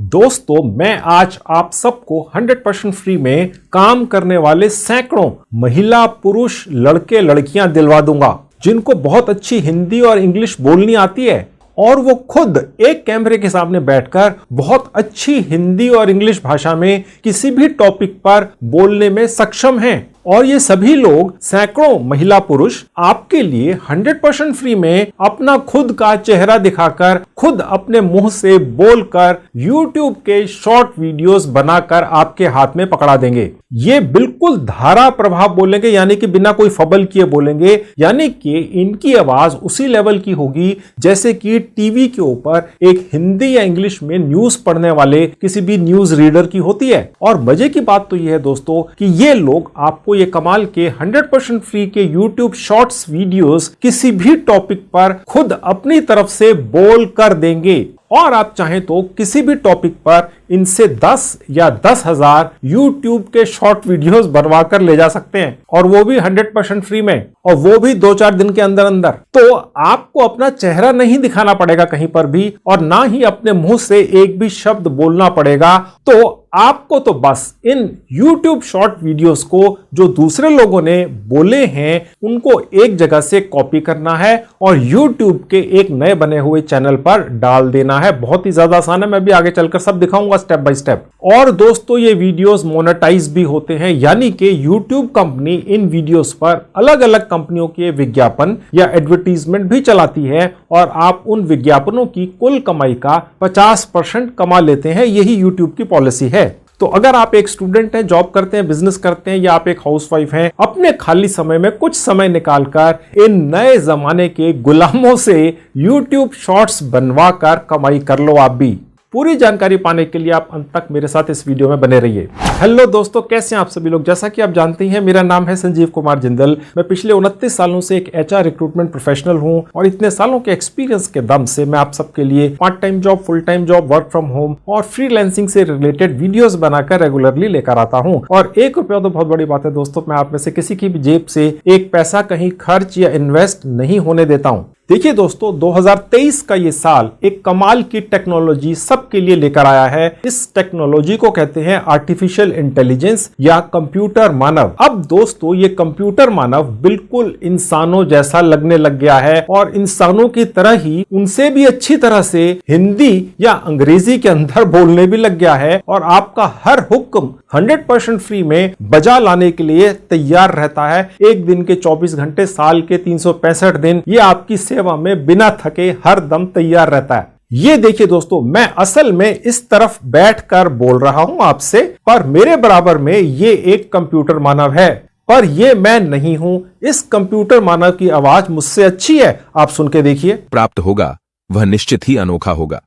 दोस्तों, मैं आज आप सबको 100% फ्री में काम करने वाले सैकड़ों महिला पुरुष लड़के लड़कियां दिलवा दूंगा जिनको बहुत अच्छी हिंदी और इंग्लिश बोलनी आती है और वो खुद एक कैमरे के सामने बैठकर बहुत अच्छी हिंदी और इंग्लिश भाषा में किसी भी टॉपिक पर बोलने में सक्षम हैं। और ये सभी लोग सैकड़ों महिला पुरुष आपके लिए 100% फ्री में अपना खुद का चेहरा दिखाकर खुद अपने मुंह से बोलकर YouTube के शॉर्ट वीडियोस बनाकर आपके हाथ में पकड़ा देंगे। ये बिल्कुल धारा प्रभाव बोलेंगे, यानी कि बिना कोई फबल किए बोलेंगे, यानी कि इनकी आवाज उसी लेवल की होगी जैसे कि टीवी के ऊपर एक हिंदी या इंग्लिश में न्यूज पढ़ने वाले किसी भी न्यूज रीडर की होती है। और मजे की बात तो यह है दोस्तों कि ये लोग आपको ये कमाल के 100% फ्री के YouTube शॉर्ट्स वीडियोस किसी भी टॉपिक पर खुद अपनी तरफ से बोल कर देंगे। और आप चाहें तो किसी भी टॉपिक पर इनसे 10 या 10,000 YouTube के शॉर्ट वीडियोस बनवा कर ले जा सकते हैं, और वो भी 100% फ्री में, और वो भी 2-4 दिन के अंदर अंदर। तो आपको अपना चेहरा नहीं दिखाना पड़ेगा कहीं पर भी, और ना ही अपने मुंह से एक भी शब्द बोलना पड़ेगा। तो आपको तो बस इन YouTube शॉर्ट वीडियोस को जो दूसरे लोगों ने बोले हैं उनको एक जगह से कॉपी करना है और YouTube के एक नए बने हुए चैनल पर डाल देना है। बहुत ही ज्यादा आसान है, मैं भी आगे चलकर सब दिखाऊंगा स्टेप बाय स्टेप। और दोस्तों, ये वीडियोस मोनेटाइज भी होते हैं, यानी कि YouTube कंपनी इन वीडियोस पर अलग अलग कंपनियों के विज्ञापन या एडवर्टीजमेंट भी चलाती है और आप उन विज्ञापनों की कुल कमाई का 50% कमा लेते हैं। यही YouTube की पॉलिसी है। तो अगर आप एक स्टूडेंट हैं, जॉब करते हैं, बिजनेस करते हैं, या आप एक हाउसवाइफ हैं, अपने खाली समय में कुछ समय निकालकर इन नए जमाने के गुलामों से YouTube शॉर्ट्स बनवा कर कमाई कर लो आप भी। पूरी जानकारी पाने के लिए आप अंत तक मेरे साथ इस वीडियो में बने रहिए। हेलो दोस्तों, कैसे हैं आप सभी लोग। जैसा कि आप जानते हैं, मेरा नाम है संजीव कुमार जिंदल। मैं पिछले 29 सालों से एक HR रिक्रूटमेंट प्रोफेशनल हूं और इतने सालों के एक्सपीरियंस के दम से मैं आप सबके लिए part time job, full time job, work from home और फ्रीलांसिंग से रिलेटेड वीडियोस बनाकर रेगुलरली लेकर आता हूं। और ₹1 तो बहुत बड़ी बात है दोस्तों, मैं आप में से किसी की भी जेब से एक पैसा कहीं खर्च या इन्वेस्ट नहीं होने देता हूं। देखिए दोस्तों, 2023 का ये साल एक कमाल की टेक्नोलॉजी सबके लिए लेकर आया है। इस टेक्नोलॉजी को कहते हैं आर्टिफिशियल इंटेलिजेंस या कंप्यूटर मानव। अब दोस्तों, ये कंप्यूटर मानव बिल्कुल इंसानों जैसा लगने लग गया है और इंसानों की तरह ही उनसे भी अच्छी तरह से हिंदी या अंग्रेजी के अंदर बोलने भी लग गया है और आपका हर हुक्म 100% फ्री में बजा लाने के लिए तैयार रहता है। एक दिन के 24 घंटे, साल के 365 दिन ये आपकी सेवा में बिना थके हर दम तैयार रहता है। ये देखिए दोस्तों, मैं असल में इस तरफ बैठकर बोल रहा हूं आपसे, पर मेरे बराबर में ये एक कंप्यूटर मानव है, पर ये मैं नहीं हूं। इस कंप्यूटर मानव की आवाज मुझसे अच्छी है, आप सुन के देखिए। प्राप्त होगा वह निश्चित ही अनोखा होगा।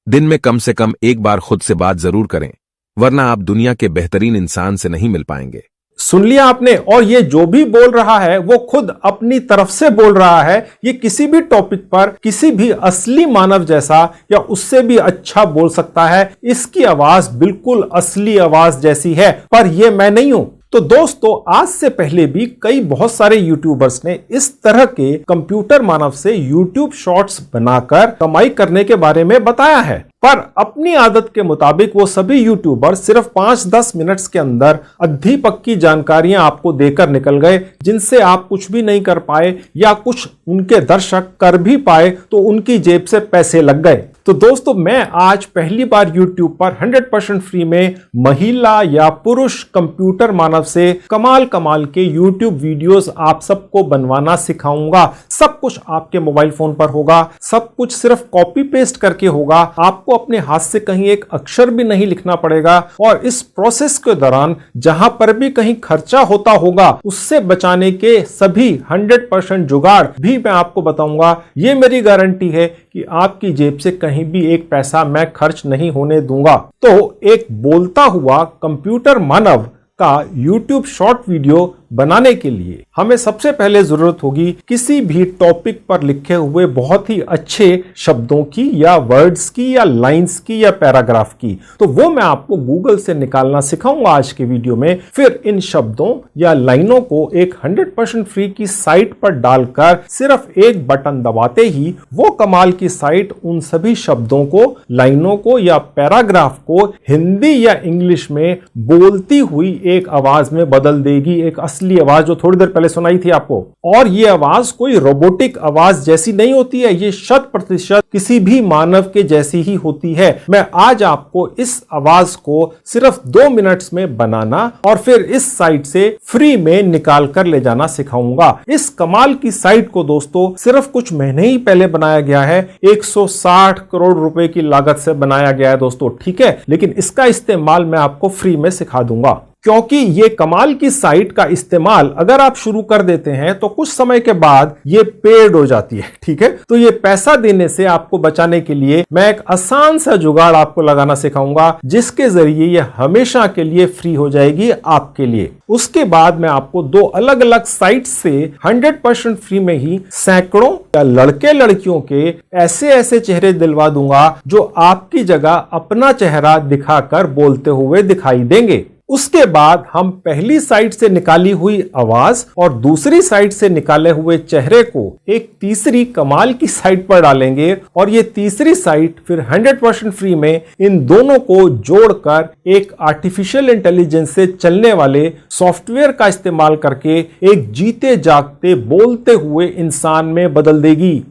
दिन में कम से कम एक बार खुद से बात जरूर करें, वरना आप दुनिया के बेहतरीन इंसान से नहीं मिल पाएंगे। सुन लिया आपने। और ये जो भी बोल रहा है वो खुद अपनी तरफ से बोल रहा है। ये किसी भी टॉपिक पर किसी भी असली मानव जैसा या उससे भी अच्छा बोल सकता है। इसकी आवाज बिल्कुल असली आवाज जैसी है, पर ये मैं नहीं हूं। तो दोस्तों, आज से पहले भी बहुत सारे यूट्यूबर्स ने इस तरह के कंप्यूटर मानव से यूट्यूब शॉर्ट्स बनाकर कमाई करने के बारे में बताया है, पर अपनी आदत के मुताबिक वो सभी यूट्यूबर सिर्फ 5-10 मिनट्स के अंदर अद्धी पक्की जानकारियां आपको देकर निकल गए, जिनसे आप कुछ भी नहीं कर पाए या कुछ उनके दर्शक कर भी पाए तो उनकी जेब से पैसे लग गए। तो दोस्तों, मैं आज पहली बार YouTube पर 100% फ्री में महिला या पुरुष कंप्यूटर मानव से कमाल के YouTube वीडियोस आप सबको बनवाना सिखाऊंगा। सब कुछ आपके मोबाइल फोन पर होगा, सब कुछ सिर्फ कॉपी पेस्ट करके होगा। आपको अपने हाथ से कहीं एक अक्षर भी नहीं लिखना पड़ेगा और इस प्रोसेस के दौरान जहां पर भी कहीं खर्चा होता होगा उससे बचाने के सभी 100% जुगाड़ भी मैं आपको बताऊंगा। ये मेरी गारंटी है कि आपकी जेब से कहीं भी एक पैसा मैं खर्च नहीं होने दूंगा। तो एक बोलता हुआ कंप्यूटर मानव का YouTube शॉर्ट वीडियो बनाने के लिए हमें सबसे पहले जरूरत होगी किसी भी टॉपिक पर लिखे हुए बहुत ही अच्छे शब्दों की या वर्ड्स की या लाइंस की या पैराग्राफ की। तो वो मैं आपको गूगल से निकालना सिखाऊंगा आज के वीडियो में। फिर इन शब्दों या लाइनों को एक 100% फ्री की साइट पर डालकर सिर्फ एक बटन दबाते ही वो कमाल की साइट उन सभी शब्दों को, लाइनों को या पैराग्राफ को हिंदी या इंग्लिश में बोलती हुई एक आवाज में बदल देगी, एक असली आवाज जो थोड़ी देर पहले सुनाई थी आपको। और ये आवाज कोई रोबोटिक आवाज जैसी नहीं होती है, ये 100% किसी भी मानव के जैसी ही होती है। मैं आज आपको इस आवाज को सिर्फ 2 मिनट्स में बनाना और फिर इस साइट से फ्री में निकाल कर ले जाना सिखाऊंगा। इस कमाल की साइट को दोस्तों सिर्फ कुछ महीने ही पहले बनाया गया है, 160 करोड़ रुपए की लागत से बनाया गया है दोस्तों, ठीक है। लेकिन इसका इस्तेमाल मैं आपको फ्री में सिखा दूंगा, क्योंकि ये कमाल की साइट का इस्तेमाल अगर आप शुरू कर देते हैं तो कुछ समय के बाद ये पेड हो जाती है, ठीक है। तो ये पैसा देने से आपको बचाने के लिए मैं एक आसान सा जुगाड़ आपको लगाना सिखाऊंगा, जिसके जरिए ये हमेशा के लिए फ्री हो जाएगी आपके लिए। उसके बाद मैं आपको 2 अलग अलग साइट से 100% फ्री में ही सैकड़ों या लड़के लड़कियों के ऐसे ऐसे चेहरे दिलवा दूंगा जो आपकी जगह अपना चेहरा दिखाकर बोलते हुए दिखाई देंगे। उसके बाद हम पहली साइट से निकाली हुई आवाज और दूसरी साइट से निकाले हुए चेहरे को एक तीसरी कमाल की साइट पर डालेंगे और ये तीसरी साइट फिर 100% फ्री में इन दोनों को जोड़कर एक आर्टिफिशियल इंटेलिजेंस से चलने वाले सॉफ्टवेयर का इस्तेमाल करके एक जीते जागते बोलते हुए इंसान में बदल देगी।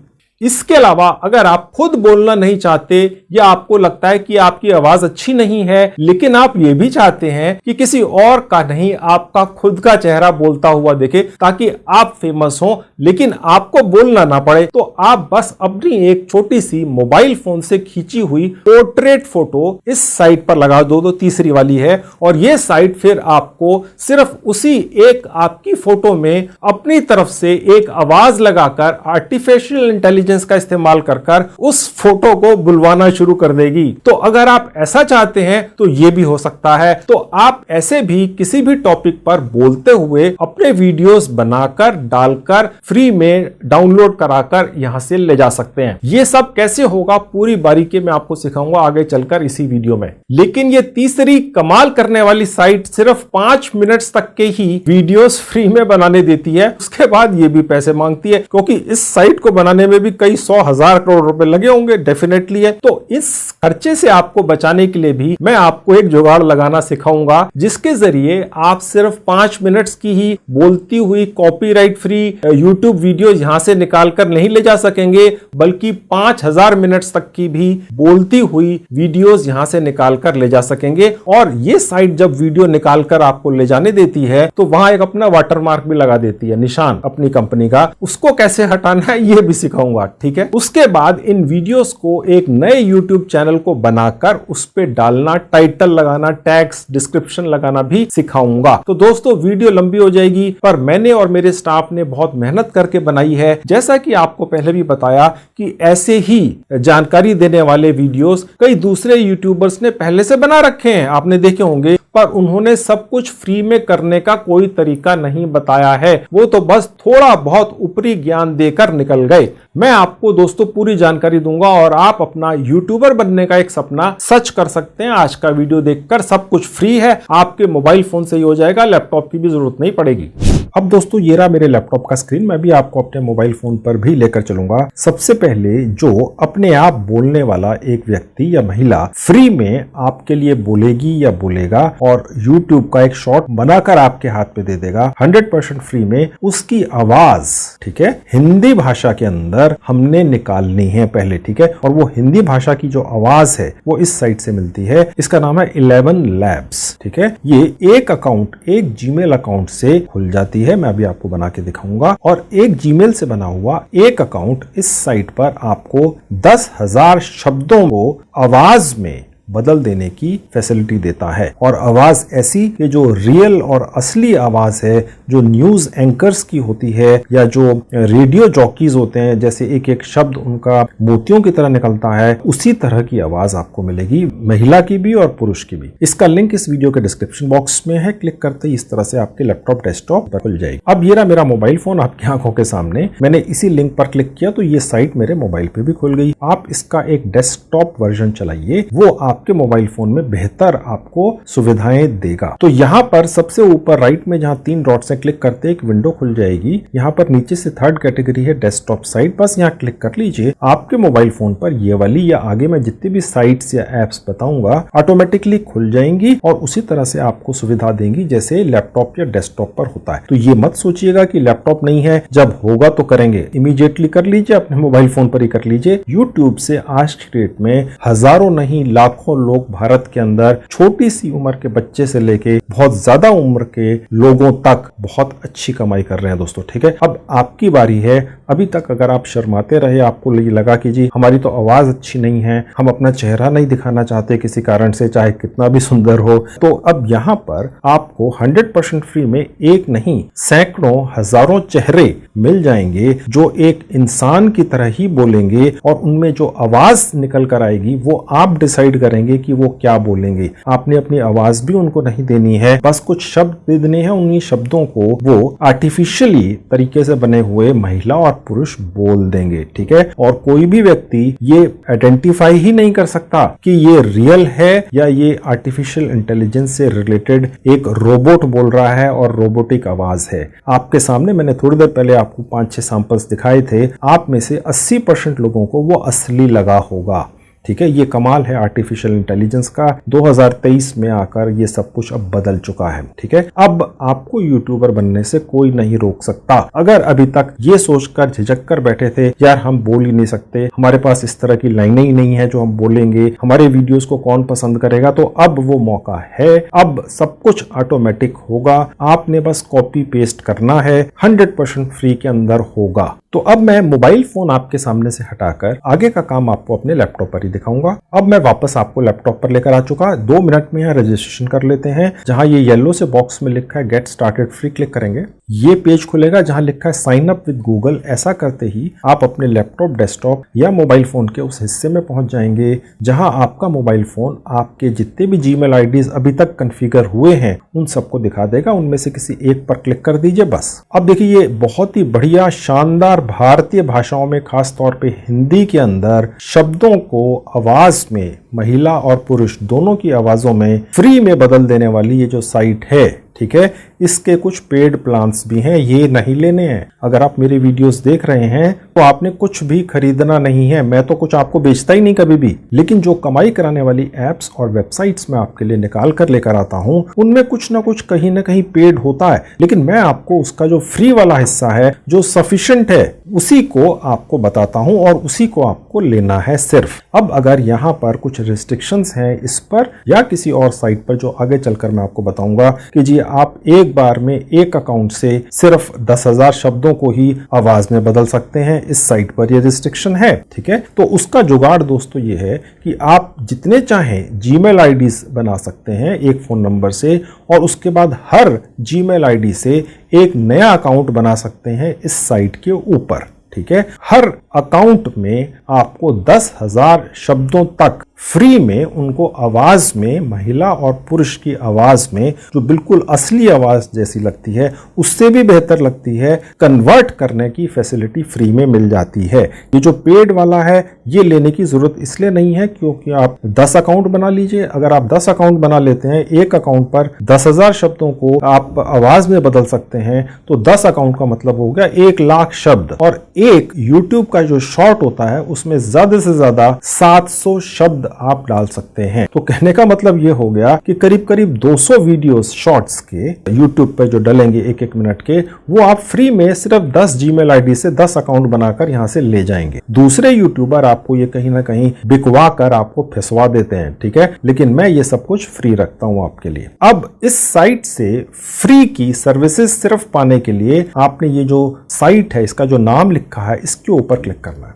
इसके अलावा अगर आप खुद बोलना नहीं चाहते या आपको लगता है कि आपकी आवाज अच्छी नहीं है, लेकिन आप ये भी चाहते हैं कि किसी और का नहीं आपका खुद का चेहरा बोलता हुआ दिखे ताकि आप फेमस हो लेकिन आपको बोलना ना पड़े, तो आप बस अपनी एक छोटी सी मोबाइल फोन से खींची हुई पोर्ट्रेट फोटो इस साइट पर लगा दो, तीसरी वाली है। और ये साइट फिर आपको सिर्फ उसी एक आपकी फोटो में अपनी तरफ से एक आवाज लगाकर आर्टिफिशियल इंटेलिजेंस का इस्तेमाल कर उस फोटो को बुलवाना शुरू कर देगी। तो अगर आप ऐसा चाहते हैं तो यह भी हो सकता है। तो आप ऐसे भी किसी भी टॉपिक पर बोलते हुए अपने वीडियोस बनाकर डालकर फ्री में डाउनलोड कराकर यहां से ले जा सकते हैं। यह सब कैसे होगा पूरी बारीकी में आपको सिखाऊंगा आगे चलकर इसी वीडियो में। लेकिन यह तीसरी कमाल करने वाली साइट सिर्फ 5 मिनट्स तक के ही वीडियोस फ्री में बनाने देती है, उसके बाद यह भी पैसे मांगती है, क्योंकि इस साइट को बनाने में भी कई 100,000 करोड़ रुपए लगे होंगे, डेफिनेटली है। तो इस खर्चे से आपको बचाने के लिए भी मैं आपको एक जुगाड़ लगाना सिखाऊंगा, जिसके जरिए आप सिर्फ 5 मिनट्स की ही बोलती हुई कॉपीराइट फ्री यूट्यूब वीडियो यहां से निकालकर नहीं ले जा सकेंगे, बल्कि 5000 मिनट्स तक की भी बोलती हुई वीडियोस यहां से निकालकर ले जा सकेंगे। और ये साइट जब वीडियो निकालकर आपको ले जाने देती है तो वहां एक अपना वाटरमार्क भी लगा देती है, निशान अपनी कंपनी का। उसको कैसे हटाना है ये भी सिखाऊंगा, ठीक है। उसके बाद इन वीडियोस को एक नए YouTube चैनल को बनाकर उस पे डालना, टाइटल लगाना, टैग्स, डिस्क्रिप्शन लगाना भी सिखाऊंगा। तो दोस्तों वीडियो लंबी हो जाएगी, पर मैंने और मेरे स्टाफ ने बहुत मेहनत करके बनाई है। जैसा कि आपको पहले भी बताया कि ऐसे ही जानकारी देने वाले वीडियोस कई दूसरे यूट्यूबर्स ने पहले से बना रखे हैं, आपने देखे होंगे, पर उन्होंने सब कुछ फ्री में करने का कोई तरीका नहीं बताया है। वो तो बस थोड़ा बहुत ऊपरी ज्ञान देकर निकल गए। मैं आपको दोस्तों पूरी जानकारी दूंगा और आप अपना यूट्यूबर बनने का एक सपना सच कर सकते हैं। आज का वीडियो देखकर सब कुछ फ्री है, आपके मोबाइल फोन से ही हो जाएगा, लैपटॉप की भी जरूरत नहीं पड़ेगी। अब दोस्तों ये रहा मेरे लैपटॉप का स्क्रीन, मैं भी आपको अपने मोबाइल फोन पर भी लेकर चलूंगा। सबसे पहले जो अपने आप बोलने वाला एक व्यक्ति या महिला फ्री में आपके लिए बोलेगी या बोलेगा और YouTube का एक शॉर्ट बनाकर आपके हाथ पे दे देगा 100% फ्री में, उसकी आवाज, ठीक है, हिंदी भाषा के अंदर हमने निकालनी है पहले, ठीक है। और वो हिंदी भाषा की जो आवाज है वो इस साइट से मिलती है, इसका नाम है 11 लैब्स, ठीक है। ये एक अकाउंट, एक जीमेल अकाउंट से खुल जाती है, मैं अभी आपको बना के दिखाऊंगा। और एक जीमेल से बना हुआ एक अकाउंट इस साइट पर आपको 10,000 शब्दों को आवाज में बदल देने की फैसिलिटी देता है। और आवाज ऐसी कि जो रियल और असली आवाज है, जो न्यूज एंकर्स की होती है या जो रेडियो जॉकीज होते हैं, जैसे एक एक शब्द उनका मोतियों की तरह निकलता है, उसी तरह की आवाज आपको मिलेगी, महिला की भी और पुरुष की भी। इसका लिंक इस वीडियो के डिस्क्रिप्शन बॉक्स में है, क्लिक करते ही इस तरह से आपके लैपटॉप डेस्कटॉप पर खुल जाएगी। अब ये रहा मेरा मोबाइल फोन आपकी आंखों के सामने, मैंने इसी लिंक पर क्लिक किया तो ये साइट मेरे मोबाइल पे भी खुल गई। आप इसका एक डेस्कटॉप वर्जन चलाइए, वो आपके मोबाइल फोन में बेहतर आपको सुविधाएं देगा। तो यहाँ पर सबसे ऊपर राइट में जहाँ 3 डॉट्स हैं, क्लिक करते एक विंडो खुल जाएगी। यहाँ पर नीचे से 3rd कैटेगरी है डेस्कटॉप साइट, बस यहाँ क्लिक कर लीजिए। आपके मोबाइल फोन पर ये वाली या आगे मैं जितनी भी साइट्स या एप्स बताऊंगा ऑटोमेटिकली खुल जाएंगी और उसी तरह से आपको सुविधा देंगी जैसे लैपटॉप या डेस्कटॉप पर होता है। तो ये मत सोचिएगा कि लैपटॉप नहीं है, जब होगा तो करेंगे, इमीडिएटली कर लीजिए, अपने मोबाइल फोन पर ही कर लीजिए। यूट्यूब से आज की डेट में हजारों नहीं लाखों लोग भारत के अंदर छोटी सी उम्र के बच्चे से लेके बहुत ज्यादा उम्र के लोगों तक बहुत अच्छी कमाई कर रहे हैं दोस्तों। ठीक है, अब आपकी बारी है। अभी तक अगर आप शर्माते रहे, आपको लगा कि जी हमारी तो आवाज अच्छी नहीं है, हम अपना चेहरा नहीं दिखाना चाहते किसी कारण से, चाहे कितना भी सुंदर हो, तो अब यहाँ पर आपको 100% फ्री में एक नहीं सैकड़ों हजारों चेहरे मिल जाएंगे जो एक इंसान की तरह ही बोलेंगे और उनमें जो आवाज निकल कर आएगी वो आप डिसाइड करेंगे कि वो क्या बोलेंगे। आपने अपनी आवाज भी उनको नहीं देनी है, बस कुछ शब्द दे देने हैं, उन्हीं शब्दों को वो आर्टिफिशियली तरीके से बने हुए महिला और पुरुष बोल देंगे। ठीक है, और कोई भी व्यक्ति ये आइडेंटिफाई ही नहीं कर सकता कि ये रियल है या ये आर्टिफिशियल इंटेलिजेंस से रिलेटेड एक रोबोट बोल रहा है और रोबोटिक आवाज है। आपके सामने मैंने थोड़ी देर पहले आपको 5-6 सैंपल्स दिखाए थे, आप में से 80% लोगों को वो असली लगा होगा। ठीक है, ये कमाल है आर्टिफिशियल इंटेलिजेंस का। 2023 में आकर ये सब कुछ अब बदल चुका है। ठीक है, अब आपको यूट्यूबर बनने से कोई नहीं रोक सकता। अगर अभी तक ये सोचकर झिझक कर बैठे थे यार हम बोल ही नहीं सकते, हमारे पास इस तरह की लाइनें ही नहीं है जो हम बोलेंगे, हमारे वीडियोस को कौन पसंद करेगा, तो अब वो मौका है। अब सब कुछ ऑटोमेटिक होगा, आपने बस कॉपी पेस्ट करना है, 100% फ्री के अंदर होगा। तो अब मैं मोबाइल फोन आपके सामने से हटाकर आगे का काम आपको अपने लैपटॉप पर ही दिखाऊंगा। अब मैं वापस आपको लैपटॉप पर लेकर आ चुका। 2 मिनट में यहाँ रजिस्ट्रेशन कर लेते हैं। जहां ये येलो से बॉक्स में लिखा है गेट स्टार्टेड फ्री, क्लिक करेंगे, ये पेज खुलेगा जहां लिखा है साइन अप विद गूगल। ऐसा करते ही आप अपने लैपटॉप, डेस्कटॉप या मोबाइल फोन के उस हिस्से में पहुंच जाएंगे जहां आपका मोबाइल फोन आपके जितने भी जीमेल आईडीज अभी तक कॉन्फ़िगर हुए हैं उन सबको दिखा देगा। उनमें से किसी एक पर क्लिक कर दीजिए बस। अब देखिए ये बहुत ही बढ़िया शानदार भारतीय भाषाओं में, खास तौर पे हिंदी के अंदर शब्दों को आवाज में महिला और पुरुष दोनों की आवाजों में फ्री में बदल देने वाली ये जो साइट है, ठीक है, इसके कुछ पेड प्लान्स भी हैं, ये नहीं लेने हैं। अगर आप मेरे वीडियोस देख रहे हैं तो आपने कुछ भी खरीदना नहीं है, मैं तो कुछ आपको बेचता ही नहीं कभी भी। लेकिन जो कमाई कराने वाली एप्स और वेबसाइट्स में आपके लिए निकाल कर लेकर आता हूं, उनमें कुछ ना कुछ कहीं ना कहीं पेड होता है, लेकिन मैं आपको उसका जो फ्री वाला हिस्सा है, जो सफिशिएंट है, उसी को आपको बताता हूं और उसी को आपको लेना है सिर्फ। अब अगर यहाँ पर कुछ रिस्ट्रिक्शंस हैं इस पर या किसी और साइट पर जो आगे चलकर मैं आपको बताऊंगा कि जी आप एक बार में एक अकाउंट से सिर्फ 10,000 शब्दों को ही आवाज में बदल सकते हैं, इस साइट पर ये रिस्ट्रिक्शन है। ठीक है, तो उसका जुगाड़ दोस्तों ये है कि आप जितने चाहें जीमेल आईडीज बना सकते हैं एक फोन नंबर से, और उसके बाद हर जीमेल आईडी से एक नया अकाउंट बना सकते हैं इस साइट के ऊपर। ठीक है, हर अकाउंट में आपको 10,000 शब्दों तक फ्री में उनको आवाज में, महिला और पुरुष की आवाज में, जो बिल्कुल असली आवाज जैसी लगती है, उससे भी बेहतर लगती है, कन्वर्ट करने की फैसिलिटी फ्री में मिल जाती है। ये जो पेड वाला है ये लेने की जरूरत इसलिए नहीं है क्योंकि आप 10 अकाउंट बना लीजिए। अगर आप 10 अकाउंट बना लेते हैं, एक अकाउंट पर 10,000 शब्दों को आप आवाज में बदल सकते हैं, तो 10 अकाउंट का मतलब हो गया 1,00,000 शब्द। और एक यूट्यूब का जो शॉर्ट होता है उसमें ज्यादा से ज्यादा 700 शब्द आप डाल सकते हैं। तो कहने का मतलब ये हो गया कि करीब करीब 200 वीडियोस शॉर्ट्स के यूट्यूब पे जो डलेंगे 1-1 मिनट के, वो आप फ्री में सिर्फ 10 जीमेल आईडी से 10 अकाउंट बनाकर यहां से ले जाएंगे। दूसरे यूट्यूबर आपको ये कहीं ना कहीं बिकवा कर आपको फंसवा देते हैं। ठीक है, लेकिन मैं ये सब कुछ फ्री रखता हूं आपके लिए। अब इस साइट से फ्री की सर्विसेज सिर्फ पाने के लिए आपने ये जो साइट है, इसका जो नाम लिखा है, इसके ऊपर क्लिक करना है।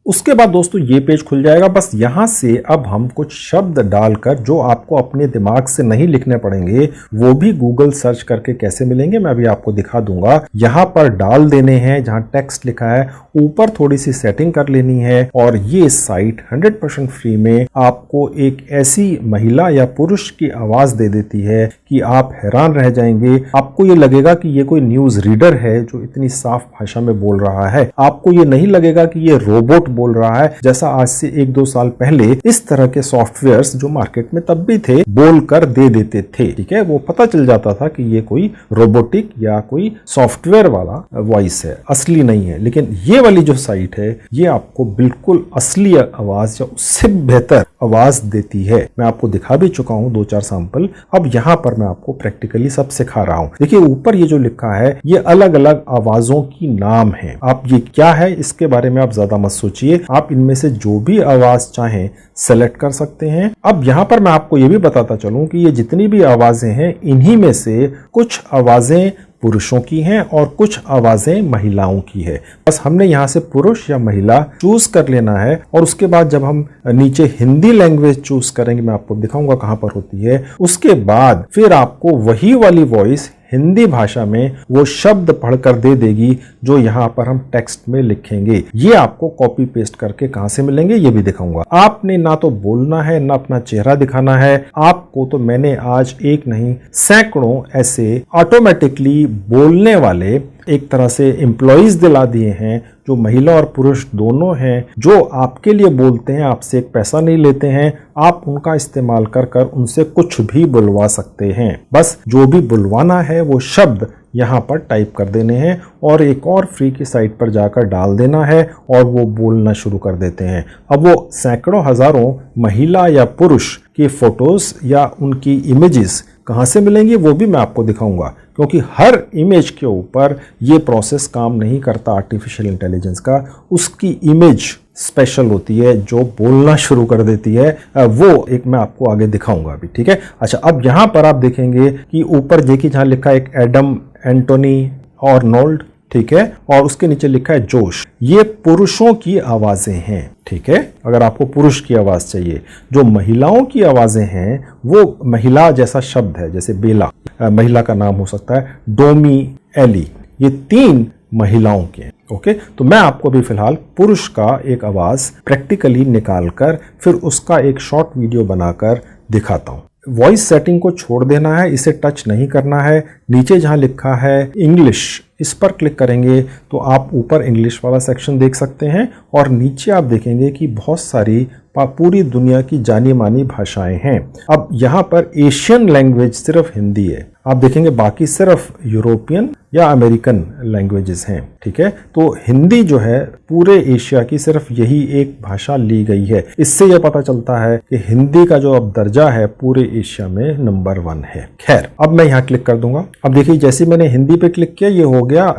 उसके बाद दोस्तों ये पेज खुल जाएगा। बस यहां से अब हम कुछ शब्द डालकर जो आपको अपने दिमाग से नहीं लिखने पड़ेंगे वो भी गूगल सर्च करके कैसे मिलेंगे मैं अभी आपको दिखा दूंगा। यहां पर डाल देने हैं जहां टेक्स्ट लिखा है, ऊपर थोड़ी सी सेटिंग कर लेनी है और ये साइट 100% फ्री में आपको एक ऐसी महिला या पुरुष की आवाज दे देती है कि आप हैरान रह जाएंगे। आपको ये लगेगा कि ये कोई न्यूज रीडर है जो इतनी साफ भाषा में बोल रहा है। आपको ये नहीं लगेगा कि ये रोबोट बोल रहा है, जैसा आज से 1-2 साल पहले इस तरह के सॉफ्टवेयर्स जो मार्केट में तब भी थे बोल कर दे देते थे। ठीक है, वो पता चल जाता था कि ये कोई रोबोटिक या कोई सॉफ्टवेयर वाला वॉइस है, असली नहीं है। लेकिन ये वाली जो साइट है ये आपको बिल्कुल असली आवाज या उससे बेहतर आवाज देती है। मैं आपको दिखा भी चुका हूं 2-4 सैंपल। अब यहां पर मैं आपको प्रैक्टिकली सब सिखा रहा हूं। देखिए ऊपर ये जो लिखा है ये अलग अलग आवाजों की नाम है। आप ये क्या है इसके बारे में आप ज्यादा मत सोचिए, आप इनमें से जो भी आवाज चाहें सेलेक्ट कर सकते हैं। अब यहां पर मैं आपको ये भी बताता चलूं कि ये जितनी भी आवाजें हैं इन्हीं में से कुछ आवाजें पुरुषों की हैं और कुछ आवाजें महिलाओं की है। बस हमने यहाँ से पुरुष या महिला चूज कर लेना है और उसके बाद जब हम नीचे हिंदी लैंग्वेज चूज करेंगे, मैं आपको दिखाऊंगा कहां पर होती है, उसके बाद फिर आपको वही वाली वॉइस हिंदी भाषा में वो शब्द पढ़कर दे देगी जो यहाँ पर हम टेक्स्ट में लिखेंगे। ये आपको कॉपी पेस्ट करके कहां से मिलेंगे ये भी दिखाऊंगा। आपने ना तो बोलना है ना अपना चेहरा दिखाना है, आपको तो मैंने आज एक नहीं सैकड़ों ऐसे ऑटोमेटिकली बोलने वाले एक तरह से एम्प्लॉइज दिला दिए हैं जो महिला और पुरुष दोनों हैं, जो आपके लिए बोलते हैं, आपसे एक पैसा नहीं लेते हैं। आप उनका इस्तेमाल कर कर उनसे कुछ भी बुलवा सकते हैं। बस जो भी बुलवाना है वो शब्द यहाँ पर टाइप कर देने हैं और एक और फ्री की साइट पर जाकर डाल देना है और वो बोलना शुरू कर देते हैं। अब वो सैकड़ों हजारों महिला या पुरुष की फोटोज या उनकी इमेजेस कहाँ से मिलेंगी वो भी मैं आपको दिखाऊंगा, क्योंकि हर इमेज के ऊपर ये प्रोसेस काम नहीं करता आर्टिफिशियल इंटेलिजेंस का। उसकी इमेज स्पेशल होती है जो बोलना शुरू कर देती है, वो एक मैं आपको आगे दिखाऊंगा अभी। ठीक है, अच्छा अब यहाँ पर आप देखेंगे कि ऊपर देखिए जहाँ लिखा है एक एडम एंटोनी आर्नोल्ड, ठीक है, और उसके नीचे लिखा है जोश। ये पुरुषों की आवाजें हैं। ठीक है, अगर आपको पुरुष की आवाज चाहिए। जो महिलाओं की आवाजें हैं वो महिला जैसा शब्द है, जैसे बेला महिला का नाम हो सकता है, डोमी, एली, ये 3 महिलाओं के हैं। ओके, तो मैं आपको भी फिलहाल पुरुष का एक आवाज प्रैक्टिकली निकालकर फिर उसका एक शॉर्ट वीडियो बनाकर दिखाता हूं। वॉइस सेटिंग को छोड़ देना है, इसे टच नहीं करना है। नीचे जहां लिखा है इंग्लिश, इस पर क्लिक करेंगे तो आप ऊपर इंग्लिश वाला सेक्शन देख सकते हैं और नीचे आप देखेंगे कि बहुत सारी पूरी दुनिया की जानी मानी भाषाएं हैं। अब यहाँ पर एशियन लैंग्वेज सिर्फ हिंदी है, आप देखेंगे बाकी सिर्फ यूरोपियन या अमेरिकन लैंग्वेजेस हैं। ठीक है, तो हिंदी जो है पूरे एशिया की सिर्फ यही एक भाषा ली गई है। इससे यह पता चलता है कि हिंदी का जो अब दर्जा है पूरे एशिया में नंबर 1 है। खैर, अब मैं यहाँ क्लिक कर दूंगा। अब देखिए जैसे मैंने हिंदी पे क्लिक किया ये हो गया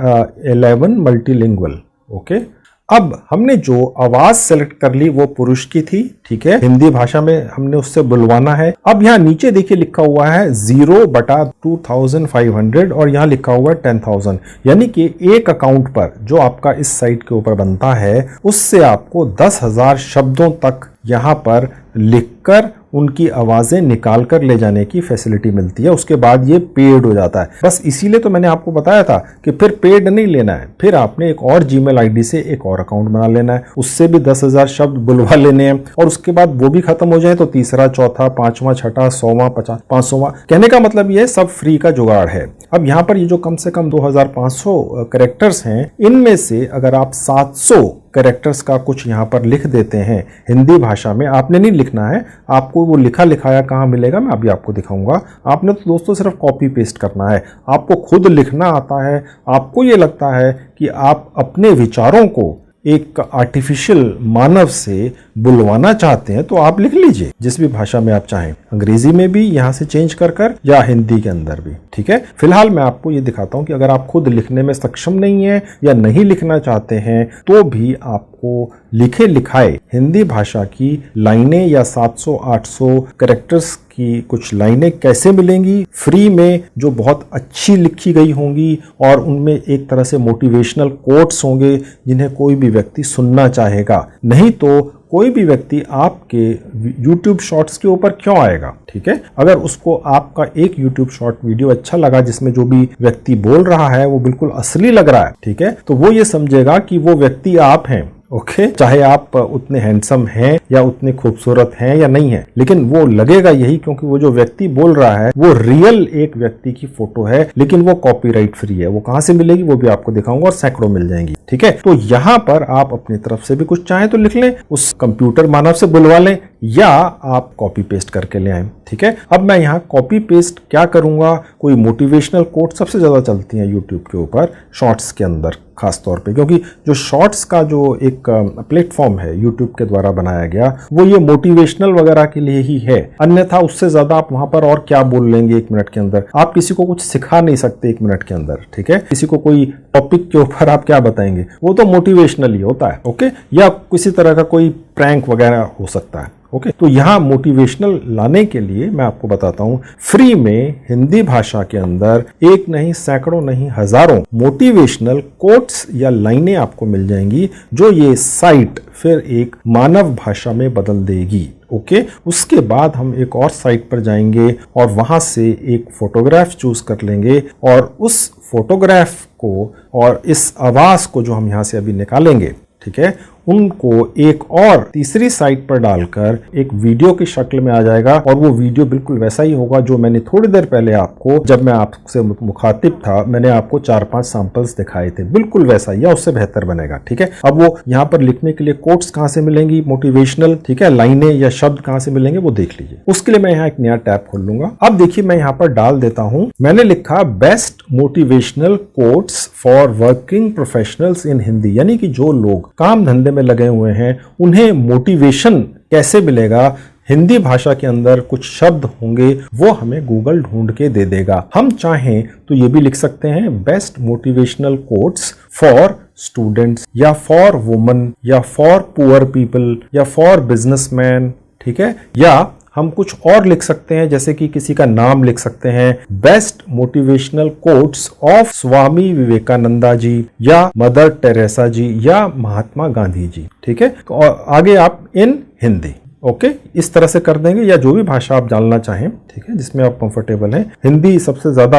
11 मल्टीलिंगुअल। ओके, अब हमने जो आवाज सेलेक्ट कर ली वो पुरुष की थी। ठीक है, हिंदी भाषा में हमने उससे बुलवाना है। अब यहाँ नीचे देखिए लिखा हुआ है 0/2500 और यहाँ लिखा हुआ है 10,000, यानी कि एक अकाउंट पर जो आपका इस साइट के ऊपर बनता है उससे आपको 10,000 शब्दों तक यहाँ पर लिखकर उनकी आवाजें निकाल कर ले जाने की फैसिलिटी मिलती है। उसके बाद ये पेड हो जाता है। बस इसीलिए तो मैंने आपको बताया था कि फिर पेड नहीं लेना है, फिर आपने एक और जीमेल आईडी से एक और अकाउंट बना लेना है, उससे भी 10,000 शब्द बुलवा लेने हैं और उसके बाद वो भी खत्म हो जाए तो तीसरा, चौथा, 5वां, 6वां, 100वां, 50, 500वां। कहने का मतलब ये सब फ्री का जुगाड़ है। अब यहाँ पर ये जो कम से कम 2500 कैरेक्टर्स हैं, इनमें से अगर आप 700 कैरेक्टर्स का कुछ यहाँ पर लिख देते हैं हिंदी भाषा में, आपने नहीं लिखना है, आपको वो लिखा लिखाया कहाँ मिलेगा मैं अभी आपको दिखाऊंगा। आपने तो दोस्तों सिर्फ कॉपी पेस्ट करना है, आपको खुद लिखना आता है। आपको ये लगता है कि आप अपने विचारों को एक आर्टिफिशियल मानव से बुलवाना चाहते हैं तो आप लिख लीजिए जिस भी भाषा में आप चाहें, अंग्रेजी में भी यहाँ से चेंज कर या हिंदी के अंदर भी। ठीक है, फिलहाल मैं आपको ये दिखाता हूँ कि अगर आप खुद लिखने में सक्षम नहीं है या नहीं लिखना चाहते हैं तो भी आपको लिखे लिखाए हिंदी भाषा की लाइनें या 700-800 कैरेक्टर्स की कुछ लाइनें कैसे मिलेंगी फ्री में, जो बहुत अच्छी लिखी गई होंगी और उनमें एक तरह से मोटिवेशनल कोट्स होंगे जिन्हें कोई भी व्यक्ति सुनना चाहेगा। नहीं तो कोई भी व्यक्ति आपके YouTube शॉर्ट्स के ऊपर क्यों आएगा, ठीक है। अगर उसको आपका एक YouTube शॉर्ट वीडियो अच्छा लगा जिसमें जो भी व्यक्ति बोल रहा है वो बिल्कुल असली लग रहा है, ठीक है, तो वो ये समझेगा कि वो व्यक्ति आप हैं। ओके चाहे आप उतने हैंडसम हैं या उतने खूबसूरत हैं या नहीं है, लेकिन वो लगेगा यही क्योंकि वो जो व्यक्ति बोल रहा है वो रियल एक व्यक्ति की फोटो है, लेकिन वो कॉपीराइट फ्री है। वो कहां से मिलेगी वो भी आपको दिखाऊंगा और सैकड़ों मिल जाएंगी, ठीक है। तो यहां पर आप अपनी तरफ से भी कुछ चाहें तो लिख लें, उस कंप्यूटर मानव से बुलवा लें या आप कॉपी पेस्ट करके ले आए, ठीक है। अब मैं यहाँ कॉपी पेस्ट क्या करूंगा, कोई मोटिवेशनल कोट सबसे ज्यादा चलती हैं यूट्यूब के ऊपर शॉर्ट्स के अंदर खास तौर पे, क्योंकि जो शॉर्ट्स का जो एक प्लेटफॉर्म है यूट्यूब के द्वारा बनाया गया वो ये मोटिवेशनल वगैरह के लिए ही है। अन्यथा उससे ज्यादा आप वहां पर और क्या बोल लेंगे 1 मिनट के अंदर, आप किसी को कुछ सिखा नहीं सकते 1 मिनट के अंदर, ठीक है। किसी को कोई टॉपिक के ऊपर आप क्या बताएंगे, वो तो मोटिवेशनल ही होता है, ओके, या किसी तरह का कोई प्रैंक वगैरह हो सकता है, ओके। तो यहाँ मोटिवेशनल लाने के लिए मैं आपको बताता हूँ फ्री में हिंदी भाषा के अंदर एक नहीं सैकड़ों नहीं हजारों मोटिवेशनल कोट्स या लाइनें आपको मिल जाएंगी जो ये साइट फिर एक मानव भाषा में बदल देगी, ओके। उसके बाद हम एक और साइट पर जाएंगे और वहां से एक फोटोग्राफ चूज कर लेंगे और उस फोटोग्राफ को और इस आवाज को जो हम यहां से अभी निकालेंगे, ठीक है, उनको एक और तीसरी साइट पर डालकर एक वीडियो की शक्ल में आ जाएगा और वो वीडियो बिल्कुल वैसा ही होगा जो मैंने थोड़ी देर पहले आपको, जब मैं आपसे मुखातिब था, मैंने आपको 4-5 सैंपल्स दिखाए थे, बिल्कुल वैसा या उससे बेहतर बनेगा, ठीक है। अब वो यहाँ पर लिखने के लिए कोट्स कहाँ से मिलेंगी मोटिवेशनल, ठीक है, लाइनें या शब्द कहाँ से मिलेंगे वो देख लीजिए। उसके लिए मैं यहाँ एक नया टैब खोल लूंगा। अब देखिए मैं यहाँ पर डाल देता हूं, मैंने लिखा best motivational quotes for working professionals इन हिंदी, यानी कि जो लोग काम धंधे में लगे हुए हैं उन्हें मोटिवेशन कैसे मिलेगा। हिंदी भाषा के अंदर कुछ शब्द होंगे वो हमें गूगल ढूंढ के दे देगा। हम चाहें तो ये भी लिख सकते हैं best motivational quotes for students या फॉर वुमेन या फॉर पुअर पीपल या फॉर बिजनेसमैन, ठीक है, या हम कुछ और लिख सकते हैं जैसे कि किसी का नाम लिख सकते हैं, बेस्ट मोटिवेशनल कोट्स ऑफ स्वामी विवेकानंदा जी या मदर टेरेसा जी या महात्मा गांधी जी, ठीक है। और आगे आप इन हिंदी, ओके, इस तरह से कर देंगे या जो भी भाषा आप जानना चाहें, ठीक है, जिसमें आप कंफर्टेबल हैं। हिंदी सबसे ज्यादा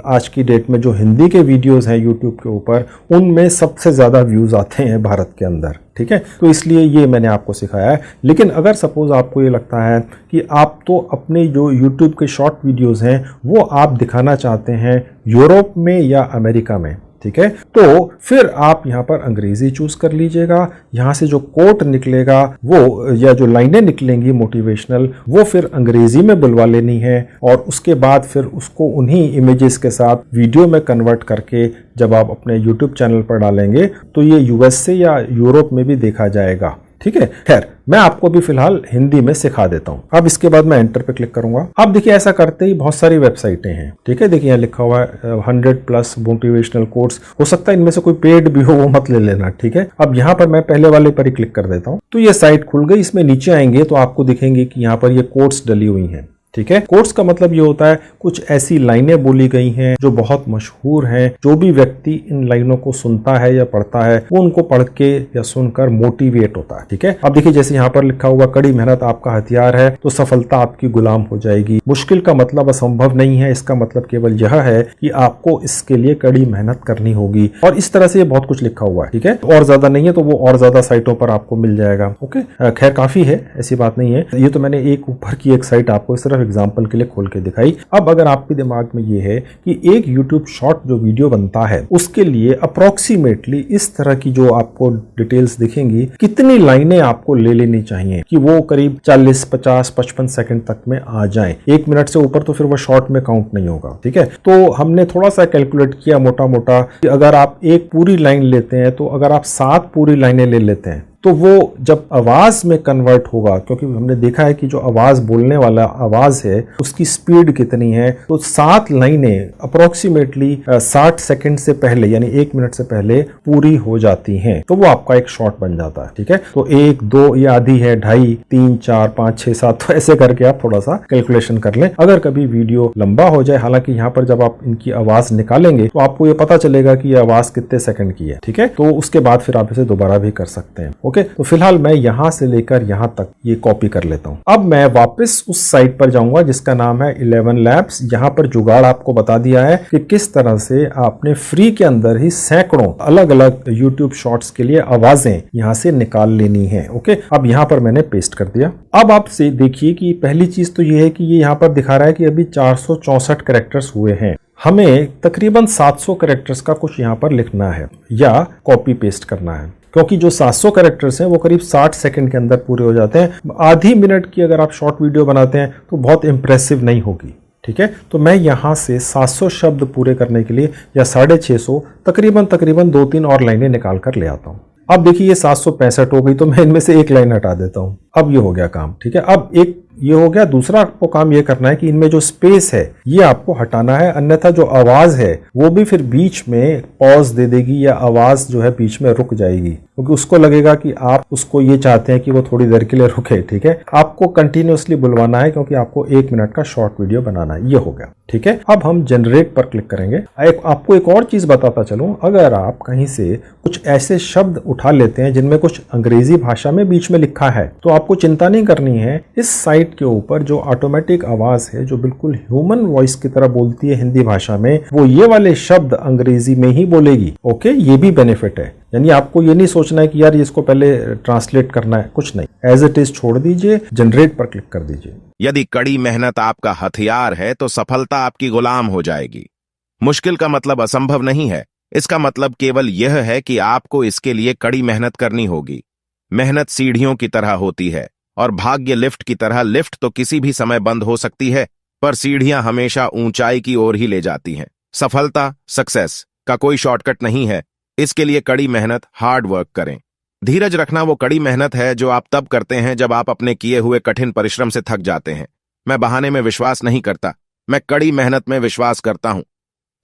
आज की डेट में जो हिंदी के वीडियोस हैं यूट्यूब के ऊपर उनमें सबसे ज्यादा व्यूज आते हैं भारत के अंदर, ठीक है, तो इसलिए ये मैंने आपको सिखाया है। लेकिन अगर सपोज आपको ये लगता है कि आप तो अपने जो यूट्यूब के शॉर्ट वीडियोस हैं वो आप दिखाना चाहते हैं यूरोप में या अमेरिका में, ठीक है, तो फिर आप यहाँ पर अंग्रेजी चूज कर लीजिएगा। यहाँ से जो कोट निकलेगा वो या जो लाइनें निकलेंगी मोटिवेशनल वो फिर अंग्रेजी में बुलवा लेनी है और उसके बाद फिर उसको उन्हीं इमेजेस के साथ वीडियो में कन्वर्ट करके जब आप अपने यूट्यूब चैनल पर डालेंगे तो ये यूएस से या यूरोप में भी देखा जाएगा, ठीक है। खैर मैं आपको अभी फिलहाल हिंदी में सिखा देता हूं। अब इसके बाद मैं एंटर पे क्लिक करूंगा। अब देखिए ऐसा करते ही बहुत सारी वेबसाइटें हैं, ठीक है, देखिए यहाँ लिखा हुआ है 100+ मोटिवेशनल कोर्स, हो सकता है इनमें से कोई पेड भी हो वो मत ले लेना, ठीक है। अब यहाँ पर मैं पहले वाले पर ही क्लिक कर देता हूँ तो ये साइट खुल गई। इसमें नीचे आएंगे तो आपको दिखेंगे कि यहाँ पर ये कोट्स डली हुई हैं, ठीक है। कोट्स का मतलब ये होता है कुछ ऐसी लाइनें बोली गई हैं जो बहुत मशहूर हैं, जो भी व्यक्ति इन लाइनों को सुनता है या पढ़ता है वो उनको पढ़ के या सुनकर मोटिवेट होता है, ठीक है। अब देखिए जैसे यहाँ पर लिखा हुआ कड़ी मेहनत आपका हथियार है तो सफलता आपकी गुलाम हो जाएगी। मुश्किल का मतलब असंभव नहीं है, इसका मतलब केवल यह है कि आपको इसके लिए कड़ी मेहनत करनी होगी। और इस तरह से ये बहुत कुछ लिखा हुआ है, ठीक है। और ज्यादा नहीं है तो वो और ज्यादा साइटों पर आपको मिल जाएगा, ओके। खैर काफी है, ऐसी बात नहीं है। ये तो मैंने एक ऊपर की एक साइट आपको इस तरह एग्जाम्पल के लिए खोल के दिखाई। अब अगर आपके दिमाग में ये है कि एक YouTube शॉर्ट जो वीडियो बनता है उसके लिए अप्रोक्सीमेटली इस तरह की जो आपको डिटेल्स दिखेंगी कितनी लाइनें आपको ले लेनी चाहिए कि वो करीब 40, 50, 55 सेकंड तक में आ जाएं। 1 मिनट से ऊपर तो फिर वो शॉर्ट में काउंट नहीं होगा, ठीक है। तो हमने थोड़ा सा कैलकुलेट किया मोटा मोटा कि अगर आप एक पूरी लाइन लेते हैं तो अगर आप 7 पूरी लाइनें ले लेते हैं तो वो जब आवाज में कन्वर्ट होगा, क्योंकि हमने देखा है कि जो आवाज बोलने वाला आवाज है उसकी स्पीड कितनी है, तो 7 लाइनें अप्रोक्सीमेटली 60 सेकंड से पहले यानी 1 मिनट से पहले पूरी हो जाती हैं, तो वो आपका एक शॉर्ट बन जाता है। ठीक है, तो 1 2 ये आधी है, 2.5 3 4 5 6 7, तो ऐसे करके आप थोड़ा सा कैलकुलेशन कर लें। अगर कभी वीडियो लंबा हो जाए, हालांकि यहाँ पर जब आप इनकी आवाज निकालेंगे तो आपको ये पता चलेगा कि ये आवाज कितने सेकंड की है। ठीक है, तो उसके बाद फिर आप इसे दोबारा भी कर सकते हैं। ओके, तो फिलहाल मैं यहां से लेकर यहां तक ये कॉपी कर लेता हूं। अब मैं वापस उस साइट पर जाऊंगा जिसका नाम है 11 लैब्स। यहां पर जुगाड़ आपको बता दिया है कि किस तरह से आपने फ्री के अंदर ही सैकड़ों अलग अलग यूट्यूब शॉर्ट्स के लिए आवाजें यहां से निकाल लेनी है। ओके, अब यहां पर मैंने पेस्ट कर दिया। अब आप से देखिए कि पहली चीज तो ये है कि ये यहां पर दिखा रहा है कि अभी 464 कैरेक्टर्स हुए हैं। हमें तकरीबन 700 कैरेक्टर्स का कुछ यहां पर लिखना है या कॉपी पेस्ट करना है, क्योंकि जो 700 कैरेक्टर्स हैं वो करीब 60 सेकंड के अंदर पूरे हो जाते हैं। आधी मिनट की अगर आप शॉर्ट वीडियो बनाते हैं तो बहुत इंप्रेसिव नहीं होगी। ठीक है, तो मैं यहां से 700 शब्द पूरे करने के लिए या 650 तकरीबन 2-3 और लाइनें निकाल कर ले आता हूं। अब देखिए ये 765 हो गई, तो मैं इनमें से एक लाइन हटा देता हूं। अब ये हो गया काम। ठीक है, अब एक ये हो गया। दूसरा आपको काम ये करना है कि इनमें जो स्पेस है ये आपको हटाना है, अन्यथा जो आवाज है वो भी फिर बीच में पॉज दे देगी या आवाज जो है बीच में रुक जाएगी, क्योंकि उसको लगेगा कि आप उसको ये चाहते हैं कि वो थोड़ी देर के लिए रुके। ठीक है, आपको कंटिन्यूअसली बुलवाना है क्योंकि आपको 1 मिनट का शॉर्ट वीडियो बनाना है। ये हो गया। ठीक है, अब हम जनरेट पर क्लिक करेंगे। आपको एक और चीज बताता चलूं, अगर आप कहीं से कुछ ऐसे शब्द उठा लेते हैं जिनमें कुछ अंग्रेजी भाषा में बीच में लिखा है, तो आपको चिंता नहीं करनी है। इस साइट के ऊपर जो ऑटोमेटिक आवाज है जो बिल्कुल ह्यूमन वॉइस की तरह बोलती है हिंदी भाषा में, वो ये वाले शब्द अंग्रेजी में ही बोलेगी। ओके, ये भी बेनिफिट है। यानी आपको ये नहीं सोचना है कि यार इसको पहले ट्रांसलेट करना है, कुछ नहीं, एज इट इज छोड़ दीजिए, जनरेट पर क्लिक कर दीजिए। यदि कड़ी मेहनत आपका हथियार है तो सफलता आपकी गुलाम हो जाएगी। मुश्किल का मतलब असंभव नहीं है, इसका मतलब केवल यह है कि आपको इसके लिए कड़ी मेहनत करनी होगी। मेहनत सीढ़ियों की तरह होती है और भाग्य लिफ्ट की तरह। लिफ्ट तो किसी भी समय बंद हो सकती है, पर सीढ़ियां हमेशा ऊंचाई की ओर ही ले जाती हैं। सफलता, सक्सेस का कोई शॉर्टकट नहीं है, इसके लिए कड़ी मेहनत, हार्ड वर्क करें। धीरज रखना वो कड़ी मेहनत है जो आप तब करते हैं जब आप अपने किए हुए कठिन परिश्रम से थक जाते हैं। मैं बहाने में विश्वास नहीं करता, मैं कड़ी मेहनत में विश्वास करता हूं।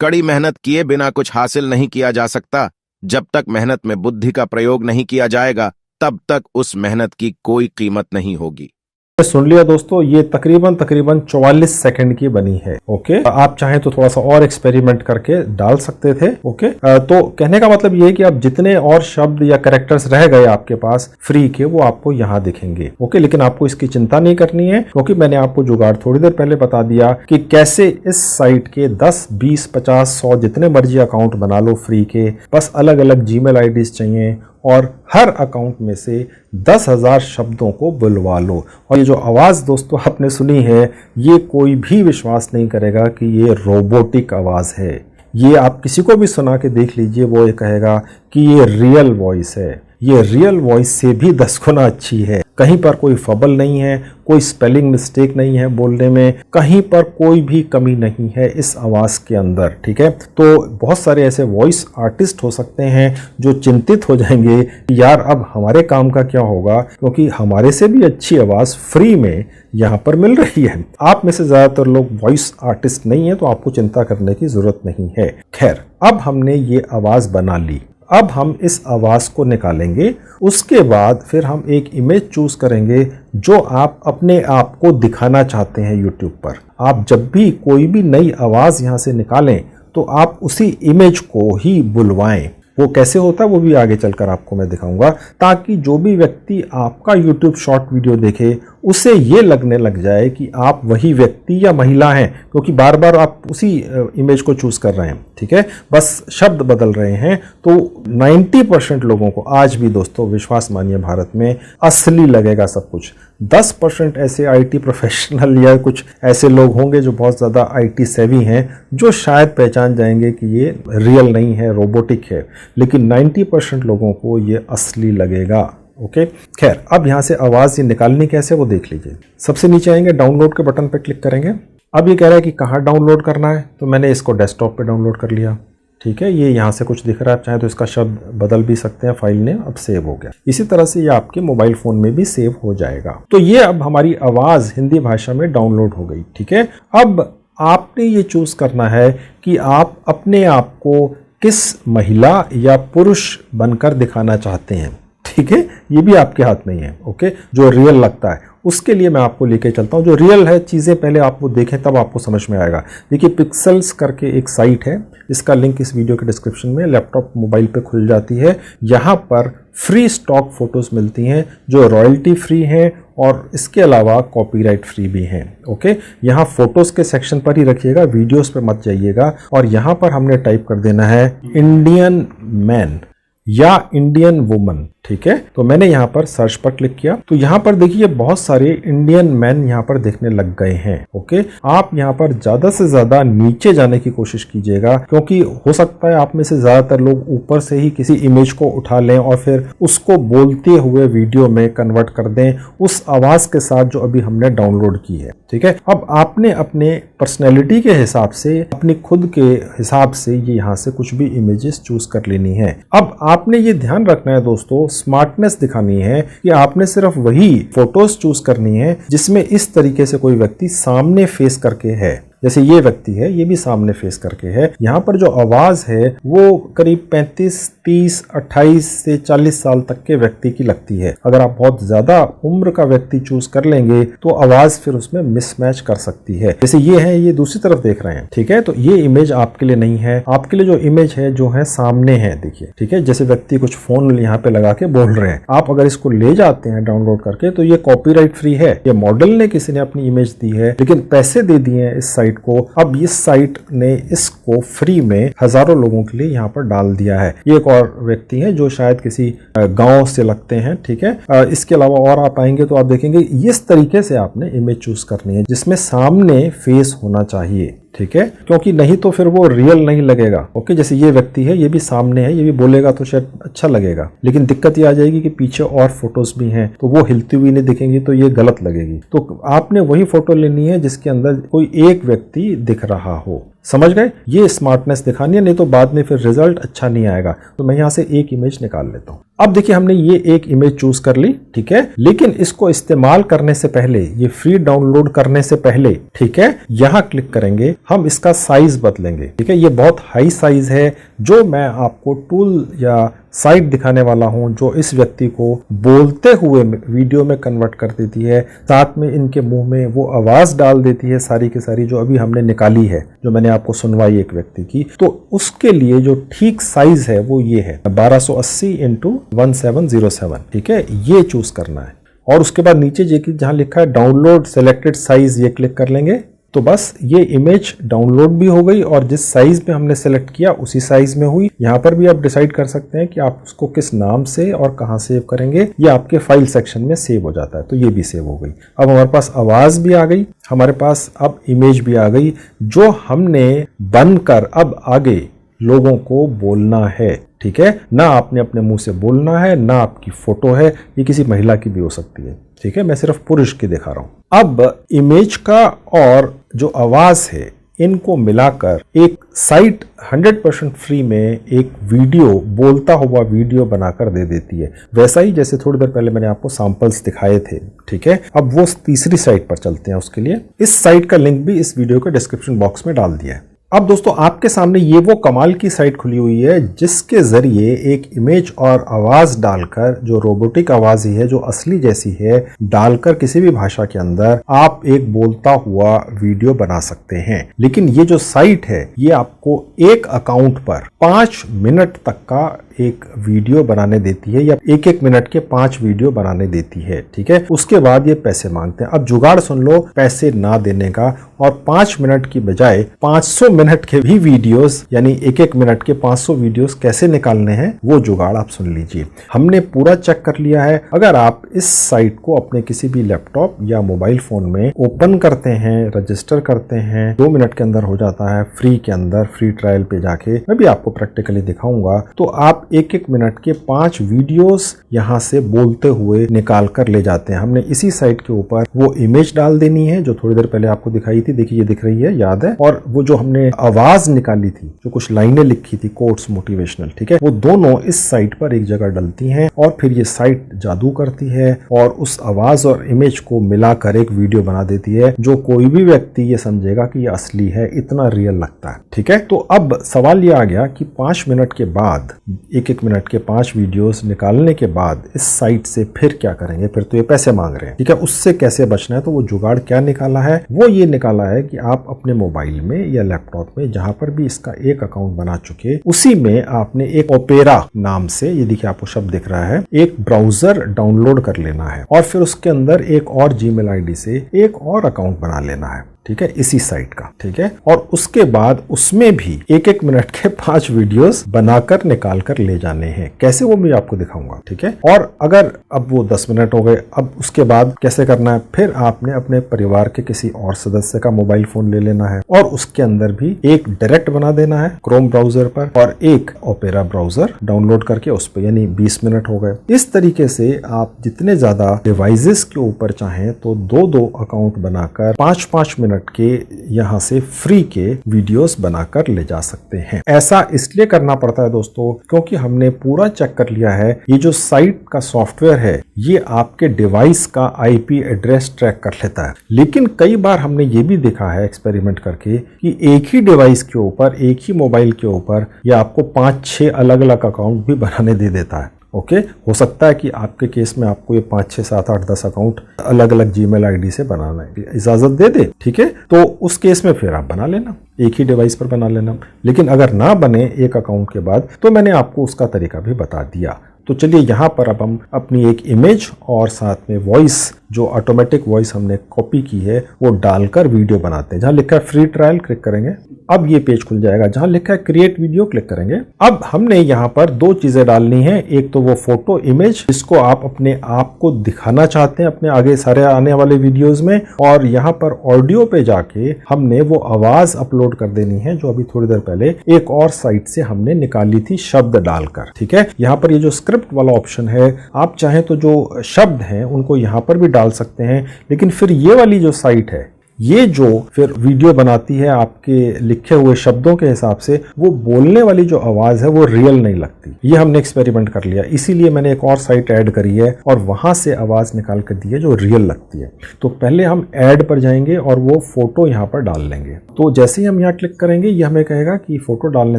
कड़ी मेहनत किए बिना कुछ हासिल नहीं किया जा सकता। जब तक मेहनत में बुद्धि का प्रयोग नहीं किया जाएगा, तब तक उस मेहनत की कोई कीमत नहीं होगी। सुन लिया दोस्तों, ये तकरीबन 44 सेकंड की बनी है। ओके, आप चाहें तो थोड़ा सा और एक्सपेरिमेंट करके डाल सकते थे। ओके, तो कहने का मतलब ये है कि आप जितने और शब्द या कैरेक्टर्स रह गए आपके पास फ्री के, वो आपको यहाँ दिखेंगे। ओके, लेकिन आपको इसकी चिंता नहीं करनी है, क्योंकि मैंने आपको जुगाड़ थोड़ी देर पहले बता दिया कि कैसे इस साइट के 10 20 50 100 जितने मर्जी अकाउंट बना लो फ्री के। बस अलग अलग जीमेल आईडीज चाहिए और हर अकाउंट में से 10,000 शब्दों को बुलवा लो। और ये जो आवाज दोस्तों आपने सुनी है, ये कोई भी विश्वास नहीं करेगा कि ये रोबोटिक आवाज है। ये आप किसी को भी सुना के देख लीजिए, वो ये कहेगा कि ये रियल वॉइस है। ये रियल वॉइस से भी 10 गुना अच्छी है। कहीं पर कोई फबल नहीं है, कोई स्पेलिंग मिस्टेक नहीं है बोलने में, कहीं पर कोई भी कमी नहीं है इस आवाज के अंदर। ठीक है, तो बहुत सारे ऐसे वॉइस आर्टिस्ट हो सकते हैं जो चिंतित हो जाएंगे कि यार अब हमारे काम का क्या होगा, क्योंकि हमारे से भी अच्छी आवाज फ्री में यहाँ पर मिल रही है। आप में से ज्यादातर लोग वॉइस आर्टिस्ट नहीं है, तो आपको चिंता करने की जरूरत नहीं है। खैर, अब हमने ये आवाज बना ली, अब हम इस आवाज को निकालेंगे। उसके बाद फिर हम एक इमेज चूज करेंगे जो आप अपने आप को दिखाना चाहते हैं यूट्यूब पर। आप जब भी कोई भी नई आवाज यहां से निकालें तो आप उसी इमेज को ही बुलवाएं। वो कैसे होता है वो भी आगे चलकर आपको मैं दिखाऊंगा, ताकि जो भी व्यक्ति आपका YouTube शॉर्ट वीडियो देखे उसे ये लगने लग जाए कि आप वही व्यक्ति या महिला हैं, क्योंकि बार बार आप उसी इमेज को चूज कर रहे हैं। ठीक है, बस शब्द बदल रहे हैं। तो 90% लोगों को आज भी दोस्तों विश्वास मानिए भारत में असली लगेगा सब कुछ। 10% ऐसे IT प्रोफेशनल या कुछ ऐसे लोग होंगे जो बहुत ज़्यादा IT सेवी हैं, जो शायद पहचान जाएंगे कि ये रियल नहीं है, रोबोटिक है, लेकिन 90% लोगों को ये असली लगेगा। ओके, खैर, अब यहाँ से आवाज़ ये निकालनी कैसे वो देख लीजिए। सबसे नीचे आएंगे, डाउनलोड के बटन पर क्लिक करेंगे। अब ये कह रहा है कि कहाँ डाउनलोड करना है, तो मैंने इसको डेस्कटॉप पे डाउनलोड कर लिया। ठीक है, ये यहाँ से कुछ दिख रहा है, आप चाहें तो इसका शब्द बदल भी सकते हैं, फाइल नेम अब सेव हो गया। इसी तरह से ये आपके मोबाइल फोन में भी सेव हो जाएगा। तो ये अब हमारी आवाज हिंदी भाषा में डाउनलोड हो गई। ठीक है, अब आपने ये चूज करना है कि आप अपने आप को किस महिला या पुरुष बनकर दिखाना चाहते हैं। ठीक है, ये भी आपके हाथ में ही है। ओके, जो रियल लगता है उसके लिए मैं आपको लेके चलता हूँ। जो रियल है चीज़ें पहले आप वो देखें तब आपको समझ में आएगा। देखिए, पिक्सेल्स करके एक साइट है, इसका लिंक इस वीडियो के डिस्क्रिप्शन में लैपटॉप मोबाइल पे खुल जाती है। यहाँ पर फ्री स्टॉक फोटोज मिलती हैं जो रॉयल्टी फ्री हैं और इसके अलावा कॉपीराइट फ्री भी हैं। ओके, यहाँ फोटोज के सेक्शन पर ही रखिएगा, वीडियोस पे मत जाइएगा। और यहाँ पर हमने टाइप कर देना है इंडियन मैन या इंडियन वुमन। ठीक है, तो मैंने यहाँ पर सर्च पर क्लिक किया तो यहाँ पर देखिए बहुत सारे इंडियन मैन यहाँ पर दिखने लग गए हैं। ओके, आप यहाँ पर ज्यादा से ज्यादा नीचे जाने की कोशिश कीजिएगा, क्योंकि हो सकता है आप में से ज्यादातर लोग ऊपर से ही किसी इमेज को उठा लें और फिर उसको बोलते हुए वीडियो में कन्वर्ट कर दें उस आवाज के साथ जो अभी हमने डाउनलोड की है। ठीक है, अब आपने अपने पर्सनैलिटी के हिसाब से, अपनी खुद के हिसाब से ये यहाँ से कुछ भी इमेजेस चूज कर लेनी है। अब आपने ये ध्यान रखना है दोस्तों, स्मार्टनेस दिखानी है कि आपने सिर्फ वही फोटोज चूज करनी है जिसमें इस तरीके से कोई व्यक्ति सामने फेस करके है। जैसे ये व्यक्ति है, ये भी सामने फेस करके है। यहाँ पर जो आवाज है वो करीब 35, 30, 28 से 40 साल तक के व्यक्ति की लगती है। अगर आप बहुत ज्यादा उम्र का व्यक्ति चूज कर लेंगे तो आवाज फिर उसमें मिसमैच कर सकती है। जैसे ये है, ये दूसरी तरफ देख रहे हैं। ठीक है, तो ये इमेज आपके लिए नहीं है। आपके लिए जो इमेज है जो है सामने है, देखिए। ठीक है, जैसे व्यक्ति कुछ फोन यहाँ पे लगा के बोल रहे हैं, आप अगर इसको ले जाते हैं डाउनलोड करके तो ये कॉपीराइट फ्री है। ये मॉडल ने किसी ने अपनी इमेज दी है लेकिन पैसे दे दिए हैं इस साइट को। अब इस साइट ने इसको फ्री में हजारों लोगों के लिए यहाँ पर डाल दिया है। ये एक और व्यक्ति है जो शायद किसी गांव से लगते हैं। ठीक है, इसके अलावा और आप आएंगे तो आप देखेंगे इस तरीके से आपने इमेज चूज करनी है जिसमें सामने फेस होना चाहिए। ठीक है, क्योंकि नहीं तो फिर वो रियल नहीं लगेगा। ओके, जैसे ये व्यक्ति है, ये भी सामने है, ये भी बोलेगा तो शायद अच्छा लगेगा, लेकिन दिक्कत ये आ जाएगी कि पीछे और फोटोज भी हैं तो वो हिलती हुई नहीं दिखेंगी तो ये गलत लगेगी। तो आपने वही फोटो लेनी है जिसके अंदर कोई एक व्यक्ति दिख रहा हो। समझ गए? ये स्मार्टनेस दिखानी है, नहीं तो बाद में फिर रिजल्ट अच्छा नहीं आएगा। तो मैं यहाँ से एक इमेज निकाल लेता हूँ। अब देखिए, हमने ये एक इमेज चूज कर ली। ठीक है, लेकिन इसको इस्तेमाल करने से पहले, ये फ्री डाउनलोड करने से पहले, ठीक है, यहाँ क्लिक करेंगे, हम इसका साइज बदलेंगे। ठीक है, ये बहुत हाई साइज है जो मैं आपको टूल या साइट दिखाने वाला हूं जो इस व्यक्ति को बोलते हुए वीडियो में कन्वर्ट कर देती है, साथ में इनके मुंह में वो आवाज डाल देती है सारी की सारी जो अभी हमने निकाली है, जो मैंने आपको सुनवाई एक व्यक्ति की। तो उसके लिए जो ठीक साइज है वो ये है 1280 × 1707। ठीक है, ये चूज करना है और उसके बाद नीचे जहां लिखा है डाउनलोड सेलेक्टेड साइज, ये क्लिक कर लेंगे तो बस ये इमेज डाउनलोड भी हो गई और जिस साइज में हमने सेलेक्ट किया उसी साइज में हुई। यहाँ पर भी आप डिसाइड कर सकते हैं कि आप उसको किस नाम से और कहाँ सेव करेंगे। ये आपके फाइल सेक्शन में सेव हो जाता है, तो ये भी सेव हो गई। अब हमारे पास आवाज भी आ गई, हमारे पास अब इमेज भी आ गई जो हमने बनकर अब आगे लोगों को बोलना है। ठीक है, ना आपने अपने मुंह से बोलना है, ना आपकी फोटो है, ये किसी महिला की भी हो सकती है। ठीक है, मैं सिर्फ पुरुष की दिखा रहा हूं। अब इमेज का और जो आवाज है इनको मिलाकर एक साइट 100% फ्री में एक वीडियो, बोलता हुआ वीडियो बनाकर दे देती है, वैसा ही जैसे थोड़ी देर पहले मैंने आपको सैंपल्स दिखाए थे। ठीक है, अब वो तीसरी साइट पर चलते हैं। उसके लिए इस साइट का लिंक भी इस वीडियो के डिस्क्रिप्शन बॉक्स में डाल दिया है। अब दोस्तों, आपके सामने ये वो कमाल की साइट खुली हुई है जिसके जरिए एक इमेज और आवाज डालकर, जो रोबोटिक आवाज ही है, जो असली जैसी है, डालकर किसी भी भाषा के अंदर आप एक बोलता हुआ वीडियो बना सकते हैं। लेकिन ये जो साइट है ये आपको एक अकाउंट पर 5 मिनट तक का एक वीडियो बनाने देती है, या 1-1 मिनट के 5 वीडियो बनाने देती है। ठीक है, उसके बाद ये पैसे मांगते हैं। अब जुगाड़ सुन लो पैसे ना देने का, और 5 मिनट की बजाय 500 मिनट के भी वीडियोस, यानी 1-1 मिनट के 500 वीडियोस कैसे निकालने हैं वो जुगाड़ आप सुन लीजिए। हमने पूरा चेक कर लिया है। अगर आप इस साइट को अपने किसी भी लैपटॉप या मोबाइल फोन में ओपन करते हैं, रजिस्टर करते हैं, 2 मिनट के अंदर हो जाता है फ्री के अंदर, फ्री ट्रायल पे जाके मैं भी आपको प्रैक्टिकली दिखाऊंगा। तो आप आप एक एक मिनट के 5 वीडियोस यहाँ से बोलते हुए निकाल कर ले जाते हैं। हमने इसी साइट के ऊपर वो इमेज डाल देनी है जो थोड़ी देर पहले आपको दिखाई थी, देखिए ये दिख रही है, याद है, और वो जो हमने आवाज निकाली थी, जो कुछ लाइनें लिखी थी कोट्स मोटिवेशनल, ठीक है, वो दोनों इस साइट पर एक जगह डलती हैं और फिर ये साइट जादू करती है और उस आवाज और इमेज को मिलाकर एक वीडियो बना देती है जो कोई भी व्यक्ति ये समझेगा कि ये असली है, इतना रियल लगता है। ठीक है, तो अब सवाल ये आ गया कि 5 मिनट के बाद, एक एक मिनट के 5 वीडियोस निकालने के बाद इस साइट से फिर क्या करेंगे? फिर तो ये पैसे मांग रहे हैं, ठीक है, उससे कैसे बचना है? तो वो जुगाड़ क्या निकाला है? वो ये निकाला है कि आप अपने मोबाइल में या लैपटॉप में जहां पर भी इसका एक अकाउंट बना चुके, उसी में आपने एक ओपेरा नाम से, ये देखिए आपको शब्द दिख रहा है, एक ब्राउजर डाउनलोड कर लेना है और फिर उसके अंदर एक और जीमेल आईडी से एक और अकाउंट बना लेना है, ठीक है, इसी साइट का, ठीक है, और उसके बाद उसमें भी एक एक मिनट के 5 वीडियोस बनाकर निकाल कर ले जाने हैं। कैसे, वो मैं आपको दिखाऊंगा, ठीक है। और अगर अब वो 10 मिनट हो गए, अब उसके बाद कैसे करना है? फिर आपने अपने परिवार के किसी और सदस्य का मोबाइल फोन ले लेना है और उसके अंदर भी एक डायरेक्ट बना देना है क्रोम ब्राउजर पर और एक ओपेरा ब्राउजर डाउनलोड करके उस पर, यानी 20 मिनट हो गए। इस तरीके से आप जितने ज्यादा डिवाइसेस के ऊपर चाहें तो 2-2 अकाउंट बनाकर 5-5 मिनट के यहां से फ्री के वीडियोस बनाकर ले जा सकते हैं। ऐसा इसलिए करना पड़ता है दोस्तों क्योंकि हमने पूरा चेक कर लिया है, ये जो साइट का सॉफ्टवेयर है ये आपके डिवाइस का आईपी एड्रेस ट्रैक कर लेता है। लेकिन कई बार हमने ये भी देखा है एक्सपेरिमेंट करके कि एक ही डिवाइस के ऊपर, एक ही मोबाइल के ऊपर ये आपको 5-6 अलग अलग अकाउंट भी बनाने दे देता है। ओके, हो सकता है कि आपके केस में आपको ये 5, 6, 7, 8, 10 अकाउंट अलग अलग जीमेल आईडी से बनाना है, इजाजत दे दे, ठीक है, तो उस केस में फिर आप बना लेना, एक ही डिवाइस पर बना लेना। लेकिन अगर ना बने एक अकाउंट के बाद तो मैंने आपको उसका तरीका भी बता दिया। तो चलिए यहाँ पर अब हम अपनी एक इमेज और साथ में वॉइस, जो ऑटोमेटिक वॉइस हमने कॉपी की है, वो डालकर वीडियो बनाते हैं। जहां लिखा है फ्री ट्रायल क्लिक करेंगे, अब ये पेज खुल जाएगा। जहां लिखा है क्रिएट वीडियो क्लिक करेंगे। अब हमने यहाँ पर 2 चीजें डालनी है, एक तो वो फोटो इमेज जिसको आप अपने आप को दिखाना चाहते हैं अपने आगे सारे आने वाले वीडियोज में, और यहाँ पर ऑडियो पे जाके हमने वो आवाज अपलोड कर देनी है जो अभी थोड़ी देर पहले एक और साइट से हमने निकाली थी शब्द डालकर। ठीक है, यहाँ पर ये जो स्क्रिप्ट वाला ऑप्शन है, आप चाहें तो जो शब्द हैं उनको यहाँ पर भी डाल सकते हैं, लेकिन फिर ये वाली जो साइट है, ये जो फिर वीडियो बनाती है आपके लिखे हुए शब्दों के हिसाब से, वो बोलने वाली जो आवाज है वो रियल नहीं लगती। ये हमने एक्सपेरिमेंट कर लिया, इसीलिए मैंने एक और साइट ऐड करी है और वहां से आवाज निकाल कर दी है जो रियल लगती है। तो पहले हम ऐड पर जाएंगे और वो फोटो यहाँ पर डाल लेंगे। तो जैसे ही हम यहाँ क्लिक करेंगे, ये हमें कहेगा कि फोटो डालने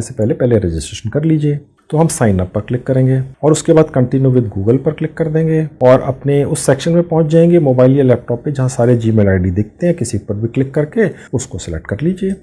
से पहले रजिस्ट्रेशन कर लीजिए। तो हम साइन अप पर क्लिक करेंगे और उसके बाद कंटिन्यू विद गूगल पर क्लिक कर देंगे और अपने उस सेक्शन में पहुंच जाएंगे मोबाइल या लैपटॉप पे जहां सारे जीमेल आईडी दिखते हैं। किसी पर भी क्लिक करके उसको सिलेक्ट कर लीजिए।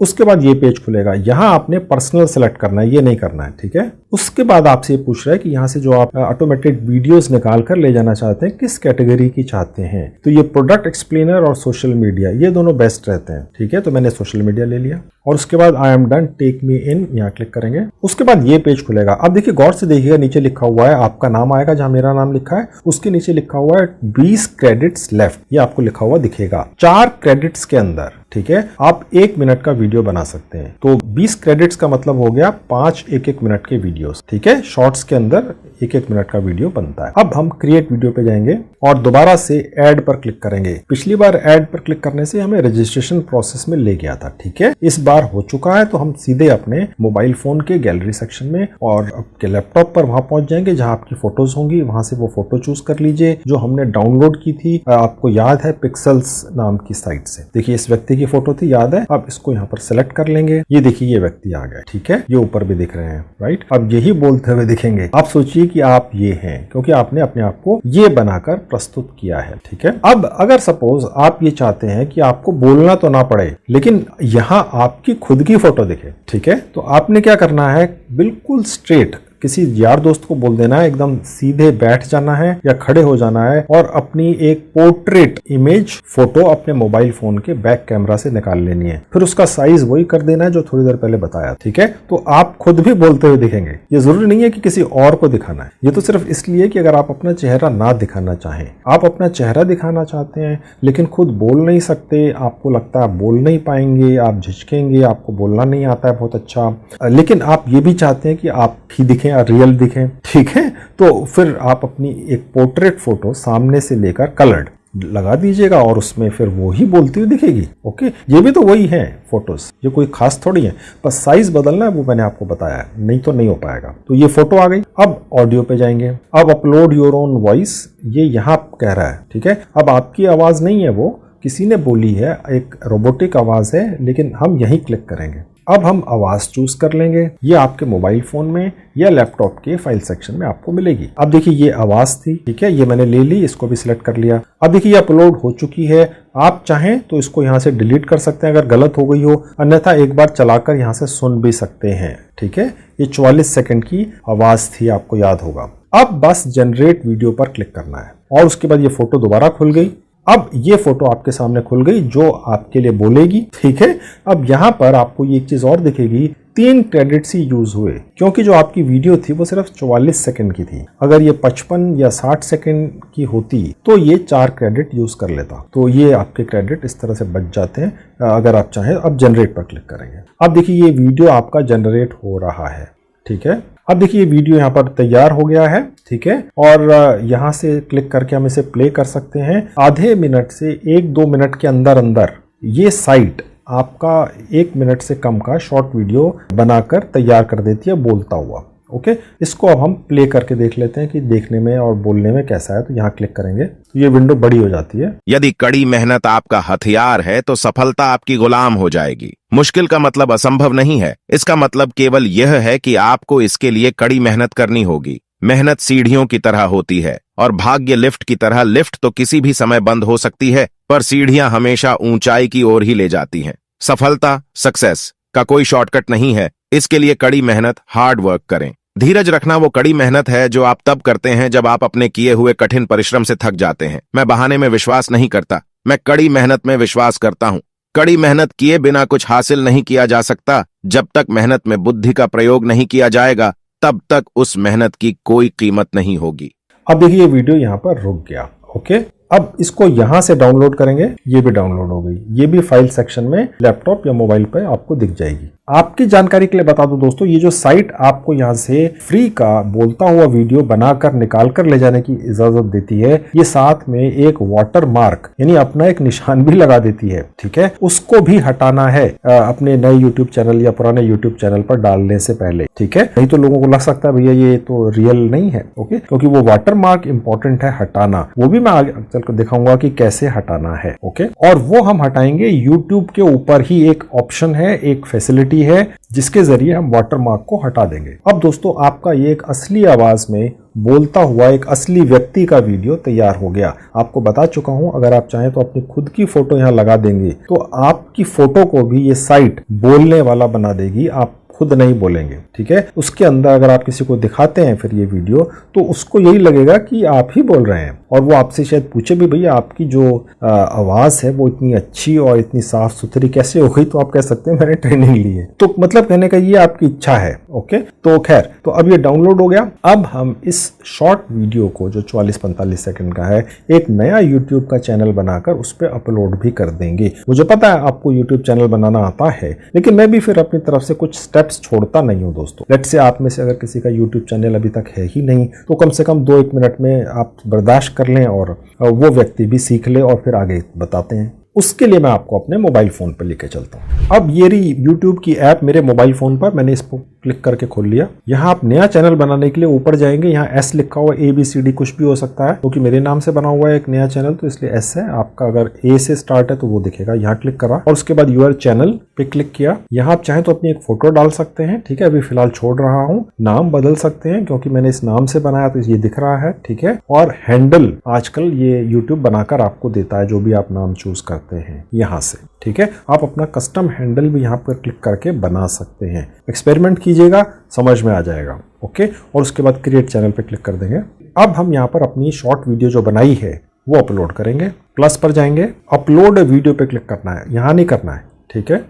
उसके बाद ये पेज खुलेगा, यहाँ आपने पर्सनल सेलेक्ट करना है, ये नहीं करना है, ठीक है। उसके बाद आपसे ये पूछ रहा है कि यहाँ से जो आप ऑटोमेटेड वीडियोस निकाल कर ले जाना चाहते हैं, किस कैटेगरी की चाहते हैं। तो ये प्रोडक्ट एक्सप्लेनर और सोशल मीडिया, ये दोनों बेस्ट रहते हैं, ठीक है। तो मैंने सोशल मीडिया ले लिया और उसके बाद I am done, take me in, यहाँ क्लिक करेंगे। उसके बाद ये पेज खुलेगा। अब देखिए, गौर से देखिएगा, नीचे लिखा हुआ है, आपका नाम आएगा जहां मेरा नाम लिखा है, उसके नीचे लिखा हुआ है 20 क्रेडिट्स लेफ्ट, ये आपको लिखा हुआ दिखेगा। 4 क्रेडिट्स के अंदर, ठीक है, आप 1 मिनट का वीडियो बना सकते हैं। तो 20 क्रेडिट्स का मतलब हो गया 5 1-1 मिनट के वीडियोस, ठीक है। शॉर्ट्स के अंदर 1-1 मिनट का वीडियो बनता है। अब हम क्रिएट वीडियो पे जाएंगे और दोबारा से ऐड पर क्लिक करेंगे। पिछली बार ऐड पर क्लिक करने से हमें रजिस्ट्रेशन प्रोसेस में ले गया था, ठीक है। इस बार हो चुका है, तो हम सीधे अपने मोबाइल फोन के गैलरी सेक्शन में और आपके लैपटॉप पर वहां पहुंच जाएंगे जहां आपकी फोटोज होंगी। वहां से वो फोटो चूज कर लीजिए जो हमने डाउनलोड की थी, आपको याद है, पिक्सल्स नाम की साइट से। देखिए, इस व्यक्ति की फोटो थी, याद है। अब इसको यहाँ पर सेलेक्ट कर लेंगे। ये देखिए, ये व्यक्ति आ गया, ठीक है, ये ऊपर भी दिख रहे हैं, राइट। अब यही बोलते हुए दिखेंगे। आप सोचिए कि आप ये हैं, क्योंकि आपने अपने आप को ये बनाकर प्रस्तुत किया है, ठीक है। अब अगर सपोज आप ये चाहते हैं कि आपको बोलना तो ना पड़े, लेकिन यहाँ आपकी खुद की फोटो दिखे, ठीक है, तो आपने क्या करना है, बिल्कुल स्ट्रेट किसी यार दोस्त को बोल देना है, एकदम सीधे बैठ जाना है या खड़े हो जाना है और अपनी एक पोर्ट्रेट इमेज फोटो अपने मोबाइल फोन के बैक कैमरा से निकाल लेनी है। फिर उसका साइज वही कर देना है जो थोड़ी देर पहले बताया, ठीक है। तो आप खुद भी बोलते हुए दिखेंगे। ये जरूरी नहीं है कि किसी और को दिखाना है, ये तो सिर्फ इसलिए कि अगर आप अपना चेहरा ना दिखाना चाहें, आप अपना चेहरा दिखाना चाहते हैं लेकिन खुद बोल नहीं सकते, आपको लगता है बोल नहीं पाएंगे, आप झिझकेंगे, आपको बोलना नहीं आता है बहुत अच्छा, लेकिन आप ये भी चाहते हैं कि आप भी दिखें या रियल दिखें, ठीक है। तो फिर आप अपनी एक पोर्ट्रेट फोटो सामने से लेकर कलर्ड लगा दीजिएगा और उसमें फिर वो ही बोलती हुई दिखेगी। ओके, ये भी तो वही है फोटोज, ये कोई खास थोड़ी है, बस साइज बदलना है, वो मैंने आपको बताया है, नहीं तो नहीं हो पाएगा। तो ये फोटो आ गई। अब ऑडियो पे जाएंगे। अब अपलोड योर ओन वॉइस, ये यहाँ कह रहा है, ठीक है। अब आपकी आवाज नहीं है, वो किसी ने बोली है, एक रोबोटिक आवाज है, लेकिन हम यही क्लिक करेंगे। अब हम आवाज चूज कर लेंगे, ये आपके मोबाइल फोन में या लैपटॉप के फाइल सेक्शन में आपको मिलेगी। अब देखिए ये आवाज थी, ठीक है, ये मैंने ले ली, इसको भी सिलेक्ट कर लिया। अब देखिए ये अपलोड हो चुकी है। आप चाहें तो इसको यहाँ से डिलीट कर सकते हैं अगर गलत हो गई हो, अन्यथा एक बार चलाकर यहाँ से सुन भी सकते हैं, ठीक है। ये 44 सेकंड की आवाज थी, आपको याद होगा। अब बस जनरेट वीडियो पर क्लिक करना है और उसके बाद ये फोटो दोबारा खुल गई। अब ये फोटो आपके सामने खुल गई जो आपके लिए बोलेगी, ठीक है। अब यहाँ पर आपको ये एक चीज और दिखेगी, 3 क्रेडिट्स ही यूज हुए, क्योंकि जो आपकी वीडियो थी वो सिर्फ 44 सेकंड की थी। अगर ये 55 या 60 सेकंड की होती तो ये 4 क्रेडिट यूज कर लेता। तो ये आपके क्रेडिट इस तरह से बच जाते हैं अगर आप चाहें। अब जनरेट पर क्लिक करेंगे। अब देखिए ये वीडियो आपका जनरेट हो रहा है, ठीक है। अब देखिए वीडियो यहाँ पर तैयार हो गया है, ठीक है। और यहाँ से क्लिक करके हम इसे प्ले कर सकते हैं। आधे मिनट से 1-2 मिनट के अंदर अंदर ये साइट आपका 1 मिनट से कम का शॉर्ट वीडियो बनाकर तैयार कर देती है बोलता हुआ। ओके, इसको अब हम प्ले करके देख लेते हैं कि देखने में और बोलने में कैसा है। तो यहाँ क्लिक करेंगे तो ये विंडो बड़ी हो जाती है। यदि कड़ी मेहनत आपका हथियार है तो सफलता आपकी गुलाम हो जाएगी। मुश्किल का मतलब असंभव नहीं है, इसका मतलब केवल यह है कि आपको इसके लिए कड़ी मेहनत करनी होगी। मेहनत सीढ़ियों की तरह होती है और भाग्य लिफ्ट की तरह। लिफ्ट तो किसी भी समय बंद हो सकती है, पर सीढ़ियां हमेशा ऊंचाई की ओर ही ले जाती हैं। सफलता, सक्सेस का कोई शॉर्टकट नहीं है, इसके लिए कड़ी मेहनत, हार्ड वर्क करें। धीरज रखना वो कड़ी मेहनत है जो आप तब करते हैं जब आप अपने किए हुए कठिन परिश्रम से थक जाते हैं। मैं बहाने में विश्वास नहीं करता, मैं कड़ी मेहनत में विश्वास करता हूं। कड़ी मेहनत किए बिना कुछ हासिल नहीं किया जा सकता। जब तक मेहनत में बुद्धि का प्रयोग नहीं किया जाएगा, तब तक उस मेहनत की कोई कीमत नहीं होगी। अब देखिए ये वीडियो यहाँ पर रुक गया। ओके, अब इसको यहां से डाउनलोड करेंगे, ये भी डाउनलोड हो गई। ये भी फाइल सेक्शन में लैपटॉप या मोबाइल पर आपको दिख जाएगी। आपकी जानकारी के लिए बता दूं दोस्तों, ये जो साइट आपको यहां से फ्री का बोलता हुआ वीडियो बनाकर निकाल कर ले जाने की इजाजत देती है, ये साथ में एक वाटर मार्क यानी अपना एक निशान भी लगा देती है, ठीक है। उसको भी हटाना है अपने नए यूट्यूब चैनल या पुराने यूट्यूब चैनल पर डालने से पहले, ठीक है। नहीं तो लोगों को लग सकता है भैया ये तो रियल नहीं है, ओके, क्योंकि वो वाटर मार्क इंपॉर्टेंट है हटाना। वो भी मैं आगे चलकर दिखाऊंगा कि कैसे हटाना है, ओके। और वो हम हटाएंगे यूट्यूब के ऊपर ही एक ऑप्शन है, एक फैसिलिटी है जिसके जरिए हम वाटरमार्क को हटा देंगे। अब दोस्तों आपका ये एक असली आवाज में बोलता हुआ एक असली व्यक्ति का वीडियो तैयार हो गया। आपको बता चुका हूं, अगर आप चाहें तो अपनी खुद की फोटो यहां लगा देंगे तो आपकी फोटो को भी ये साइट बोलने वाला बना देगी, आप खुद नहीं बोलेंगे, ठीक है। उसके अंदर अगर आप किसी को दिखाते हैं फिर ये वीडियो, तो उसको यही लगेगा कि आप ही बोल रहे हैं और वो आपसे शायद पूछे भी भैया आपकी जो आवाज है वो इतनी अच्छी और इतनी साफ सुथरी कैसे हो गई, तो आप कह सकते हैं मैंने ट्रेनिंग ली है। तो मतलब कहने का ये आपकी इच्छा है, ओके। तो खैर, तो अब ये डाउनलोड हो गया। अब हम इस शॉर्ट वीडियो को जो 44-45 सेकंड का है, एक नया यूट्यूब का चैनल बनाकर उस पर अपलोड भी कर देंगे। मुझे पता है आपको यूट्यूब चैनल बनाना आता है, लेकिन मैं भी फिर अपनी तरफ से कुछ स्टेप्स छोड़ता नहीं हूं दोस्तों। लेट्स से आप में से अगर किसी का यूट्यूब चैनल अभी तक है ही नहीं, तो कम से कम 2-1 मिनट में आप बर्दाश्त कर लें और वो व्यक्ति भी सीख ले और फिर आगे बताते हैं। उसके लिए मैं आपको अपने मोबाइल फोन पर लेके चलता हूं। अब ये रही यूट्यूब की ऐप मेरे मोबाइल फोन पर, मैंने इसको क्लिक करके खोल लिया। यहाँ आप नया चैनल बनाने के लिए ऊपर जाएंगे, यहाँ एस लिखा हुआ, ABCD कुछ भी हो सकता है, क्योंकि मेरे नाम से बना हुआ है एक नया चैनल तो इसलिए एस है। आपका अगर A से स्टार्ट है तो वो दिखेगा। यहाँ क्लिक करा और उसके बाद यूर चैनल पे क्लिक किया। यहाँ आप चाहें तो अपनी एक फोटो डाल सकते हैं, ठीक है। अभी फिलहाल छोड़ रहा हूँ। नाम बदल सकते हैं क्योंकि मैंने इस नाम से बनाया तो ये दिख रहा है, ठीक है। और हैंडल आजकल ये यूट्यूब बनाकर आपको देता है, जो भी आप नाम चूज करते हैं यहाँ से, ठीक है। आप अपना कस्टम हैंडल भी यहाँ पर क्लिक करके बना सकते हैं। एक्सपेरिमेंट कीजिएगा, समझ में आ जाएगा, ओके। और उसके बाद क्रिएट चैनल पे क्लिक कर देंगे। अब हम यहाँ पर अपनी शॉर्ट वीडियो जो बनाई है वो अपलोड करेंगे। प्लस पर जाएंगे, अपलोड वीडियो पे क्लिक करना है, यहाँ नहीं करना है, ठीक है।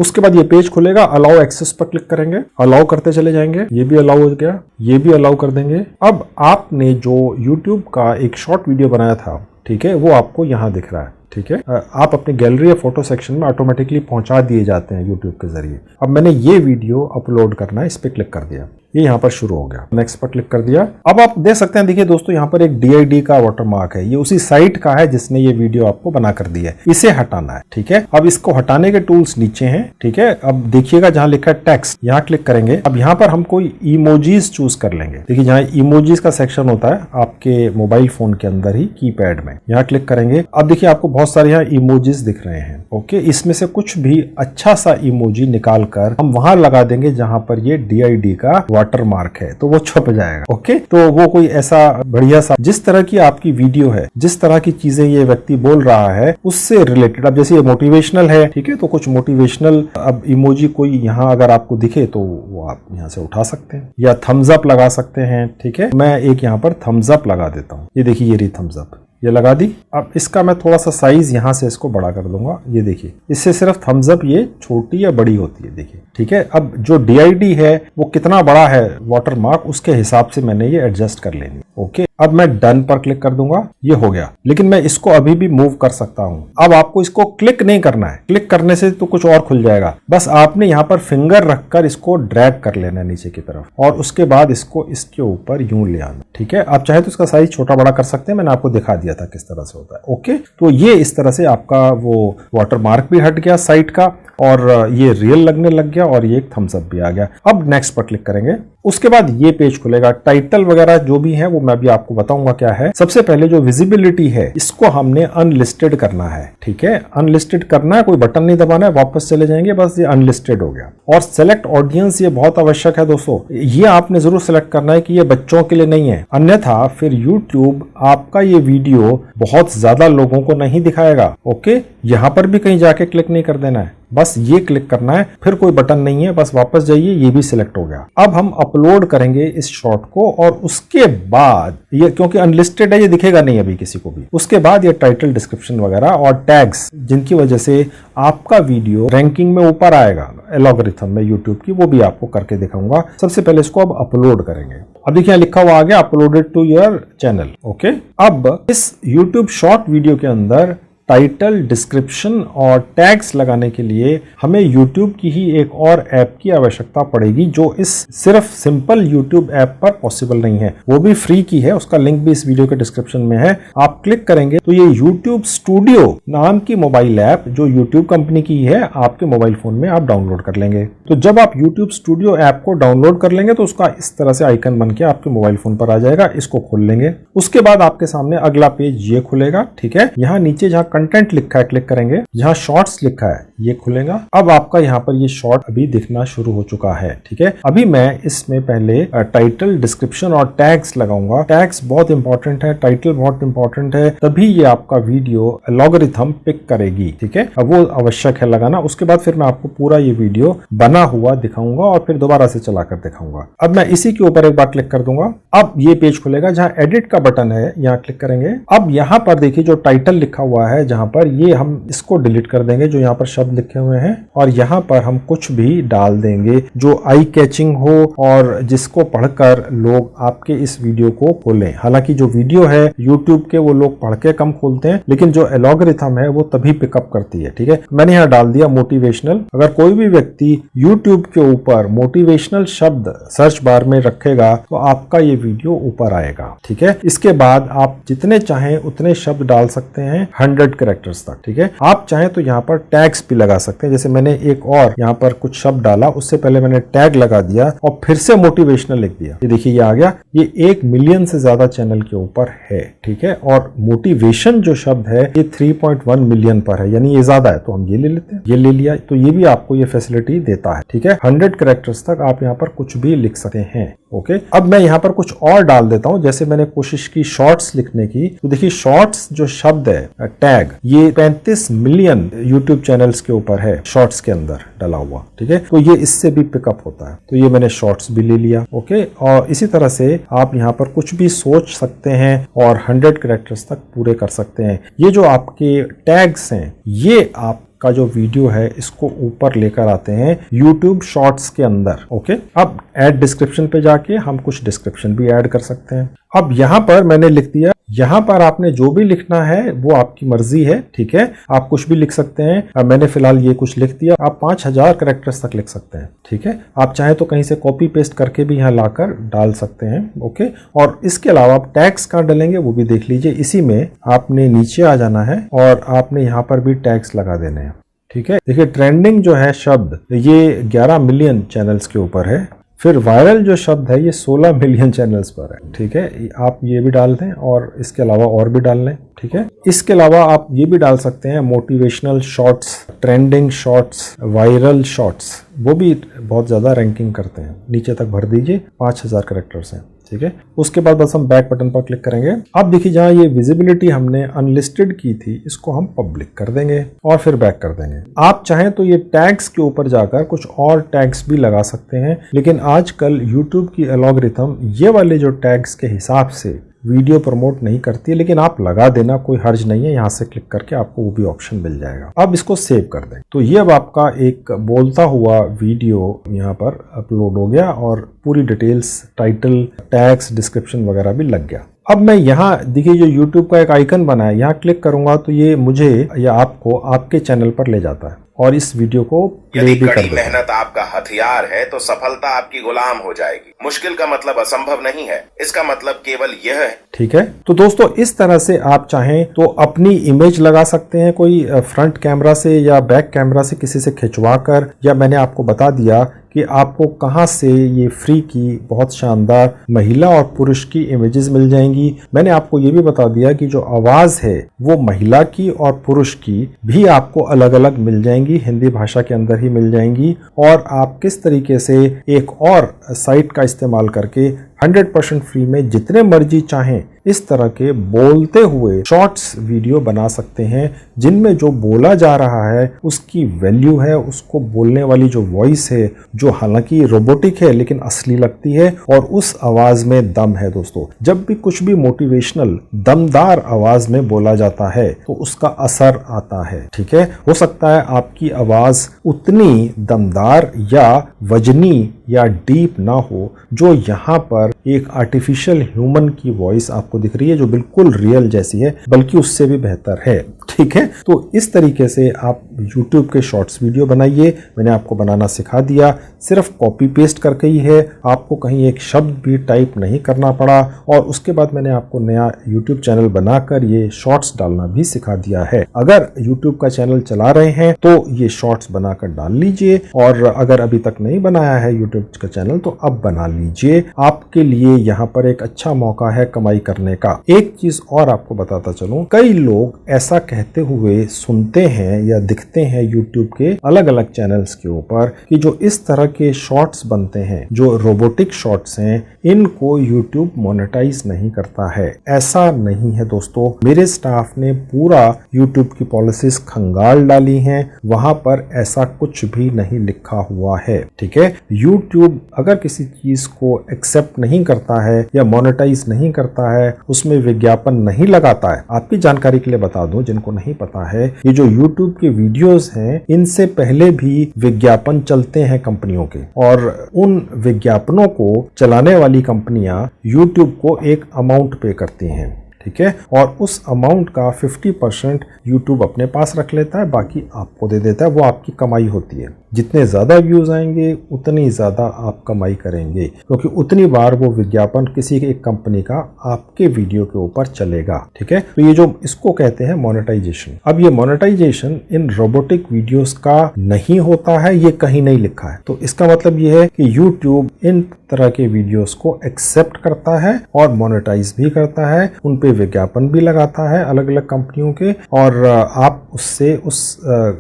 उसके बाद ये पेज खुलेगा, अलाउ एक्सेस पर क्लिक करेंगे, अलाउ करते चले जाएंगे। ये भी अलाउ हो गया, ये भी अलाउ कर देंगे। अब आपने जो यूट्यूब का एक शॉर्ट वीडियो बनाया था, ठीक है, वो आपको यहाँ दिख रहा है, ठीक है। आप अपनी गैलरी या फोटो सेक्शन में ऑटोमेटिकली पहुंचा दिए जाते हैं यूट्यूब के जरिए। अब मैंने ये वीडियो अपलोड करना है, इस पर क्लिक कर दिया, ये यहाँ पर शुरू हो गया, नेक्स्ट पर क्लिक कर दिया। अब आप देख सकते हैं, देखिए दोस्तों, यहाँ पर एक DID का वाटरमार्क है, ये उसी साइट का है जिसने ये वीडियो आपको बना कर दी है, इसे हटाना है, ठीक है। अब इसको हटाने के टूल्स नीचे हैं, ठीक है। अब देखिएगा जहां लिखा है टेक्स्ट, यहाँ क्लिक करेंगे। अब यहाँ पर हम कोई इमोजीज चूज कर लेंगे। देखिए जहाँ इमोजीज का सेक्शन होता है आपके मोबाइल फोन के अंदर ही कीपैड में, यहाँ क्लिक करेंगे। अब देखिए आपको बहुत सारे यहाँ इमोजीज दिख रहे हैं, ओके। इसमें से कुछ भी अच्छा सा इमोजी निकाल कर हम वहां लगा देंगे जहां पर ये DID का वाटरमार्क है, तो वो छप जाएगा, ओके। तो वो कोई ऐसा बढ़िया सा, जिस तरह की आपकी वीडियो है, जिस तरह की चीजें ये व्यक्ति बोल रहा है उससे रिलेटेड, अब जैसे ये मोटिवेशनल है, ठीक है, तो कुछ मोटिवेशनल अब इमोजी कोई यहाँ अगर आपको दिखे तो वो आप यहाँ से उठा सकते हैं, या थम्स अप लगा सकते हैं, ठीक है। मैं एक यहाँ पर थम्स अप लगा देता हूँ, ये देखिए, ये रही थम्स अप, ये लगा दी। अब इसका मैं थोड़ा सा साइज यहां से इसको बड़ा कर दूंगा, ये देखिए, इससे सिर्फ थम्स अप ये छोटी या बड़ी होती है, देखिए, ठीक है। अब जो DID है वो कितना बड़ा है वाटरमार्क, उसके हिसाब से मैंने ये एडजस्ट कर लेनी, ओके। अब मैं डन पर क्लिक कर दूंगा, ये हो गया, लेकिन मैं इसको अभी भी मूव कर सकता हूं। अब आपको इसको क्लिक नहीं करना है, क्लिक करने से तो कुछ और खुल जाएगा, बस आपने यहाँ पर फिंगर रखकर इसको ड्रैग कर लेना है नीचे की तरफ, और उसके बाद इसको इसके ऊपर यूं ले आना, ठीक है। आप चाहे तो इसका साइज छोटा बड़ा कर सकते हैं, मैंने आपको दिखा दिया था किस तरह से होता है, ओके। तो ये इस तरह से आपका वो वाटरमार्क भी हट गया साइट का, और ये रियल लगने लग गया, और ये एक थम्स अप भी आ गया। अब नेक्स्ट पर क्लिक करेंगे, उसके बाद ये पेज खुलेगा। टाइटल वगैरह जो भी है वो मैं भी आपको बताऊंगा क्या है। सबसे पहले जो विजिबिलिटी है इसको हमने अनलिस्टेड करना है, ठीक है। अनलिस्टेड करना है, कोई बटन नहीं दबाना है, वापस चले जाएंगे, बस ये अनलिस्टेड हो गया। और सेलेक्ट ऑडियंस, ये बहुत आवश्यक है दोस्तों, ये आपने जरूर सेलेक्ट करना है कि ये बच्चों के लिए नहीं है, अन्यथा फिर यूट्यूब आपका ये वीडियो बहुत ज्यादा लोगों को नहीं दिखाएगा, ओके। यहां पर भी कहीं जाके क्लिक नहीं कर देना है, बस ये क्लिक करना है, फिर कोई बटन नहीं है, बस वापस जाइए, ये भी सिलेक्ट हो गया। अब हम अपलोड करेंगे इस शॉर्ट को, और उसके बाद ये, क्योंकि अनलिस्टेड है, ये दिखेगा नहीं अभी किसी को भी, उसके बाद ये टाइटल, डिस्क्रिप्शन वगैरह और टैग्स, जिनकी वजह से आपका वीडियो रैंकिंग में ऊपर आएगा एल्गोरिथम में यूट्यूब की, वो भी आपको करके दिखाऊंगा। सबसे पहले इसको अब अपलोड करेंगे। अब देखिए लिखा हुआ आ गया uploaded to your channel, okay. अब इस यूट्यूब शॉर्ट वीडियो के अंदर टाइटल, डिस्क्रिप्शन और टैग्स लगाने के लिए हमें YouTube की ही एक और ऐप की आवश्यकता पड़ेगी, जो इस सिर्फ सिंपल YouTube ऐप पर पॉसिबल नहीं है, वो भी फ्री की है, उसका लिंक भी इस वीडियो के डिस्क्रिप्शन में है। आप क्लिक करेंगे तो ये YouTube स्टूडियो नाम की मोबाइल ऐप, जो YouTube कंपनी की है, आपके मोबाइल फोन में आप डाउनलोड कर लेंगे। तो जब आप YouTube स्टूडियो ऐप को डाउनलोड कर लेंगे तो उसका इस तरह से आइकन बन के आपके मोबाइल फोन पर आ जाएगा, इसको खोल लेंगे। उसके बाद आपके सामने अगला पेज ये खुलेगा, ठीक है। यहाँ नीचे जहाँ कंटेंट लिखा है क्लिक करेंगे, जहां शॉर्ट्स लिखा है ये खुलेगा। अब आपका यहाँ पर ये शॉर्ट अभी दिखना शुरू हो चुका है, ठीक है। अभी मैं इसमें पहले टाइटल, डिस्क्रिप्शन और टैग्स लगाऊंगा। टैग्स बहुत इंपॉर्टेंट है, टाइटल बहुत इंपॉर्टेंट है, तभी ये आपका वीडियो एल्गोरिथम पिक करेगी, ठीक है। अब वो आवश्यक है लगाना। उसके बाद फिर मैं आपको पूरा ये वीडियो बना हुआ दिखाऊंगा और फिर दोबारा से चलाकर दिखाऊंगा। अब मैं इसी के ऊपर एक बार क्लिक कर दूंगा, अब ये पेज खुलेगा जहां एडिट का बटन है, यहाँ क्लिक करेंगे। अब यहाँ पर देखिए जो टाइटल लिखा हुआ है, जहां पर ये हम इसको डिलीट कर देंगे, जो यहाँ पर शब्द लिखे हुए हैं, और यहाँ पर हम कुछ भी डाल देंगे जो आई कैचिंग हो और जिसको पढ़कर लोग आपके इस वीडियो को खोलें। हालांकि जो वीडियो है YouTube के वो लोग पढ़ के कम खोलते हैं, लेकिन जो एल्गोरिथम है वो तभी पिकअप करती है, ठीक है। मैंने यहाँ डाल दिया मोटिवेशनल। अगर कोई भी व्यक्ति YouTube के ऊपर मोटिवेशनल शब्द सर्च बार में रखेगा तो आपका ये वीडियो ऊपर आएगा, ठीक है। इसके बाद आप जितने चाहें उतने शब्द डाल सकते हैं, 100 कैरेक्टर्स तक, ठीक है। आप चाहें तो यहाँ पर टैग्स भी लगा सकते हैं, जैसे मैंने एक और यहाँ पर कुछ शब्द डाला, उससे पहले मैंने टैग लगा दिया और फिर से मोटिवेशनल लिख दिया। ये देखिए ये आ गया, ये 1 मिलियन से ज्यादा चैनल के ऊपर है, ठीक है। और मोटिवेशन जो शब्द है ये 3.1 मिलियन पर है, यानी ये ज्यादा है, तो हम ये ले लेते हैं। ये ले लिया, तो ये भी आपको ये फैसिलिटी देता है, ठीक है। 100 कैरेक्टर्स तक आप यहाँ पर कुछ भी लिख सकते हैं, ओके। अब मैं यहाँ पर कुछ और डाल देता हूँ, जैसे मैंने कोशिश की शॉर्ट्स लिखने की, तो देखिए शॉर्ट्स जो शब्द है टैग, ये 35 मिलियन YouTube चैनल्स के ऊपर है, शॉर्ट्स के अंदर डाला हुआ, ठीक है। तो ये इससे भी पिकअप होता है, तो ये मैंने शॉर्ट्स भी ले लिया, ओके। और इसी तरह से आप यहाँ पर कुछ भी सोच सकते हैं और 100 कैरेक्टर्स तक पूरे कर सकते हैं। ये जो आपके टैग्स हैं ये आप का जो वीडियो है इसको ऊपर लेकर आते हैं YouTube शॉर्ट्स के अंदर। ओके, अब ऐड डिस्क्रिप्शन पे जाके हम कुछ डिस्क्रिप्शन भी ऐड कर सकते हैं। अब यहाँ पर मैंने लिख दिया, यहाँ पर आपने जो भी लिखना है वो आपकी मर्जी है, ठीक है, आप कुछ भी लिख सकते हैं। अब मैंने फिलहाल ये कुछ लिख दिया, आप 5000 कैरेक्टर्स तक लिख सकते हैं, ठीक है। आप चाहे तो कहीं से कॉपी पेस्ट करके भी यहाँ लाकर डाल सकते हैं। ओके, और इसके अलावा आप टैग्स कहाँ डालेंगे वो भी देख लीजिए। इसी में आपने नीचे आ जाना है और आपने यहाँ पर भी टैग्स लगा देने हैं, ठीक है। देखिए ट्रेंडिंग जो है शब्द ये 11 मिलियन चैनल्स के ऊपर है, फिर वायरल जो शब्द है ये 16 मिलियन चैनल्स पर है, ठीक है। आप ये भी डाल दें और इसके अलावा और भी डाल लें, ठीक है। इसके अलावा आप ये भी डाल सकते हैं motivational shorts, trending shorts, viral shorts, वो भी बहुत ज़्यादा रैंकिंग करते हैं। नीचे तक भर दीजिए, 5000 कैरेक्टर्स हैं, ठीक है। उसके बाद बस हम बैक बटन पर क्लिक करेंगे। अब देखिए जहाँ ये विजिबिलिटी हमने अनलिस्टेड की थी इसको हम पब्लिक कर देंगे और फिर बैक कर देंगे। आप चाहें तो ये टैग्स के ऊपर जाकर कुछ और टैग्स भी लगा सकते हैं, लेकिन आजकल YouTube की एल्गोरिथम ये वाले जो टैग्स के हिसाब से वीडियो प्रमोट नहीं करती है, लेकिन आप लगा देना, कोई हर्ज नहीं है। यहाँ से क्लिक करके आपको वो भी ऑप्शन मिल जाएगा। अब इसको सेव कर दें तो ये अब आपका एक बोलता हुआ वीडियो यहाँ पर अपलोड हो गया और पूरी डिटेल्स, टाइटल, टैग्स, डिस्क्रिप्शन वगैरह भी लग गया। अब मैं यहाँ देखिए जो YouTube का एक आइकन बना है, यहाँ क्लिक करूंगा तो ये मुझे या आपको आपके चैनल पर ले जाता है और इस वीडियो को प्ले भी कर देता है। यदि मेहनत आपका हथियार है तो सफलता आपकी गुलाम हो जाएगी। मुश्किल का मतलब असंभव नहीं है, इसका मतलब केवल यह है, ठीक है। तो दोस्तों इस तरह से आप चाहें तो अपनी इमेज लगा सकते हैं, कोई फ्रंट कैमरा से या बैक कैमरा से किसी से खिंचवा कर, या मैंने आपको बता दिया कि आपको कहां से ये फ्री की बहुत शानदार महिला और पुरुष की इमेजेस मिल जाएंगी। मैंने आपको ये भी बता दिया कि जो आवाज है वो महिला की और पुरुष की भी आपको अलग अलग मिल जाएंगी, हिंदी भाषा के अंदर ही मिल जाएंगी। और आप किस तरीके से एक और साइट का इस्तेमाल करके 100% फ्री में जितने मर्जी चाहें इस तरह के बोलते हुए शॉर्ट्स वीडियो बना सकते हैं, जिनमें जो बोला जा रहा है उसकी वैल्यू है, उसको बोलने वाली जो वॉइस है जो हालांकि रोबोटिक है लेकिन असली लगती है, और उस आवाज में दम है। दोस्तों जब भी कुछ भी मोटिवेशनल दमदार आवाज में बोला जाता है तो उसका असर आता है, ठीक है। हो सकता है आपकी आवाज उतनी दमदार या वजनी या डीप ना हो जो यहाँ पर एक आर्टिफिशियल ह्यूमन की वॉइस आपको दिख रही है जो बिल्कुल रियल जैसी है, बल्कि उससे भी बेहतर है, ठीक है। तो इस तरीके से आप YouTube के शॉर्ट्स वीडियो बनाइए। मैंने आपको बनाना सिखा दिया, सिर्फ कॉपी पेस्ट करके ही है, आपको कहीं एक शब्द भी टाइप नहीं करना पड़ा। और उसके बाद मैंने आपको नया YouTube चैनल बनाकर ये शॉर्ट्स डालना भी सिखा दिया है। अगर YouTube का चैनल चला रहे हैं तो ये शॉर्ट्स बनाकर डाल लीजिए, और अगर अभी तक नहीं बनाया है YouTube का चैनल तो अब बना लीजिए। आपके लिए यहाँ पर एक अच्छा मौका है कमाई करने का। एक चीज और आपको बताता चलूं, कई लोग ऐसा कहते हुए सुनते हैं या दिखते हैं YouTube के अलग अलग चैनल्स के ऊपर कि जो इस तरह के शॉर्ट्स बनते हैं, जो रोबोटिक शॉर्ट्स हैं, इनको YouTube मोनेटाइज नहीं करता है। ऐसा नहीं है दोस्तों, मेरे स्टाफ ने पूरा YouTube की पॉलिसीज खंगाल डाली हैं, वहां पर ऐसा कुछ भी नहीं लिखा हुआ है, ठीक है। YouTube अगर किसी चीज को एक्सेप्ट नहीं करता है या मोनेटाइज नहीं करता है, उसमें विज्ञापन नहीं लगाता है। आपकी जानकारी के लिए बता दूं जिनको नहीं पता है, ये जो YouTube के वीडियोस हैं इनसे पहले भी विज्ञापन चलते हैं कंपनियों के, और उन विज्ञापनों को चलाने वाली कंपनियां YouTube को एक अमाउंट पे करती हैं, ठीक है। और उस अमाउंट का 50% YouTube अपने पास रख लेता है, बाकी आपको दे देता है। वो आपकी कमाई होती है। जितने ज्यादा व्यूज आएंगे उतनी ज्यादा आप कमाई करेंगे, क्योंकि उतनी बार वो विज्ञापन किसी एक कंपनी का आपके वीडियो के ऊपर चलेगा, ठीक है। तो ये जो इसको कहते हैं मोनेटाइजेशन। अब ये मोनेटाइजेशन इन रोबोटिक वीडियोस का नहीं होता है, ये कहीं नहीं लिखा है। तो इसका मतलब ये है कि YouTube इन तरह के वीडियोस को एक्सेप्ट करता है और मोनेटाइज भी करता है, उन पे विज्ञापन भी लगाता है अलग अलग कंपनियों के, और आप उससे उस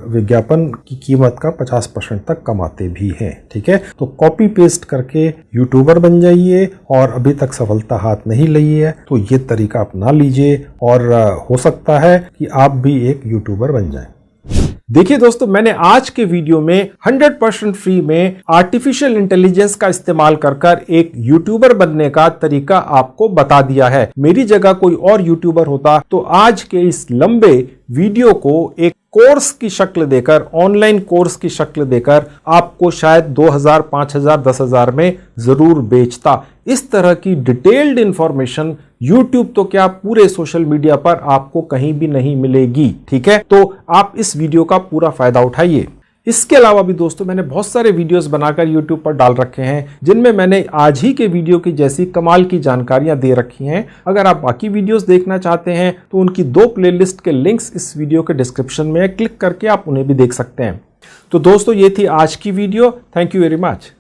विज्ञापन की कीमत का 50% तक कमाते भी हैं, ठीक है। तो कॉपी पेस्ट करके यूट्यूबर बन जाइए, और अभी तक सफलता हाथ नहीं ली है तो ये तरीका अपना लीजिए, और हो सकता है कि आप भी एक यूट्यूबर बन जाएं। देखिए दोस्तों, मैंने आज के वीडियो में 100% फ्री में आर्टिफिशियल इंटेलिजेंस का इस्तेमाल कर एक यूट्यूबर बनने का तरीका आपको बता दिया है। मेरी जगह कोई और यूट्यूबर होता तो आज के इस लंबे वीडियो को एक कोर्स की शक्ल देकर, ऑनलाइन कोर्स की शक्ल देकर आपको शायद 2000, 5000, 10,000 में जरूर बेचता। इस तरह की डिटेल्ड इंफॉर्मेशन YouTube तो क्या पूरे सोशल मीडिया पर आपको कहीं भी नहीं मिलेगी। ठीक है, तो आप इस वीडियो का पूरा फायदा उठाइए। इसके अलावा भी दोस्तों मैंने बहुत सारे वीडियोस बनाकर YouTube पर डाल रखे हैं जिनमें मैंने आज ही के वीडियो की जैसी कमाल की जानकारियां दे रखी हैं। अगर आप बाकी वीडियोस देखना चाहते हैं तो उनकी 2 प्लेलिस्ट के लिंक्स इस वीडियो के डिस्क्रिप्शन में क्लिक करके आप उन्हें भी देख सकते हैं। तो दोस्तों ये थी आज की video. Thank you very much.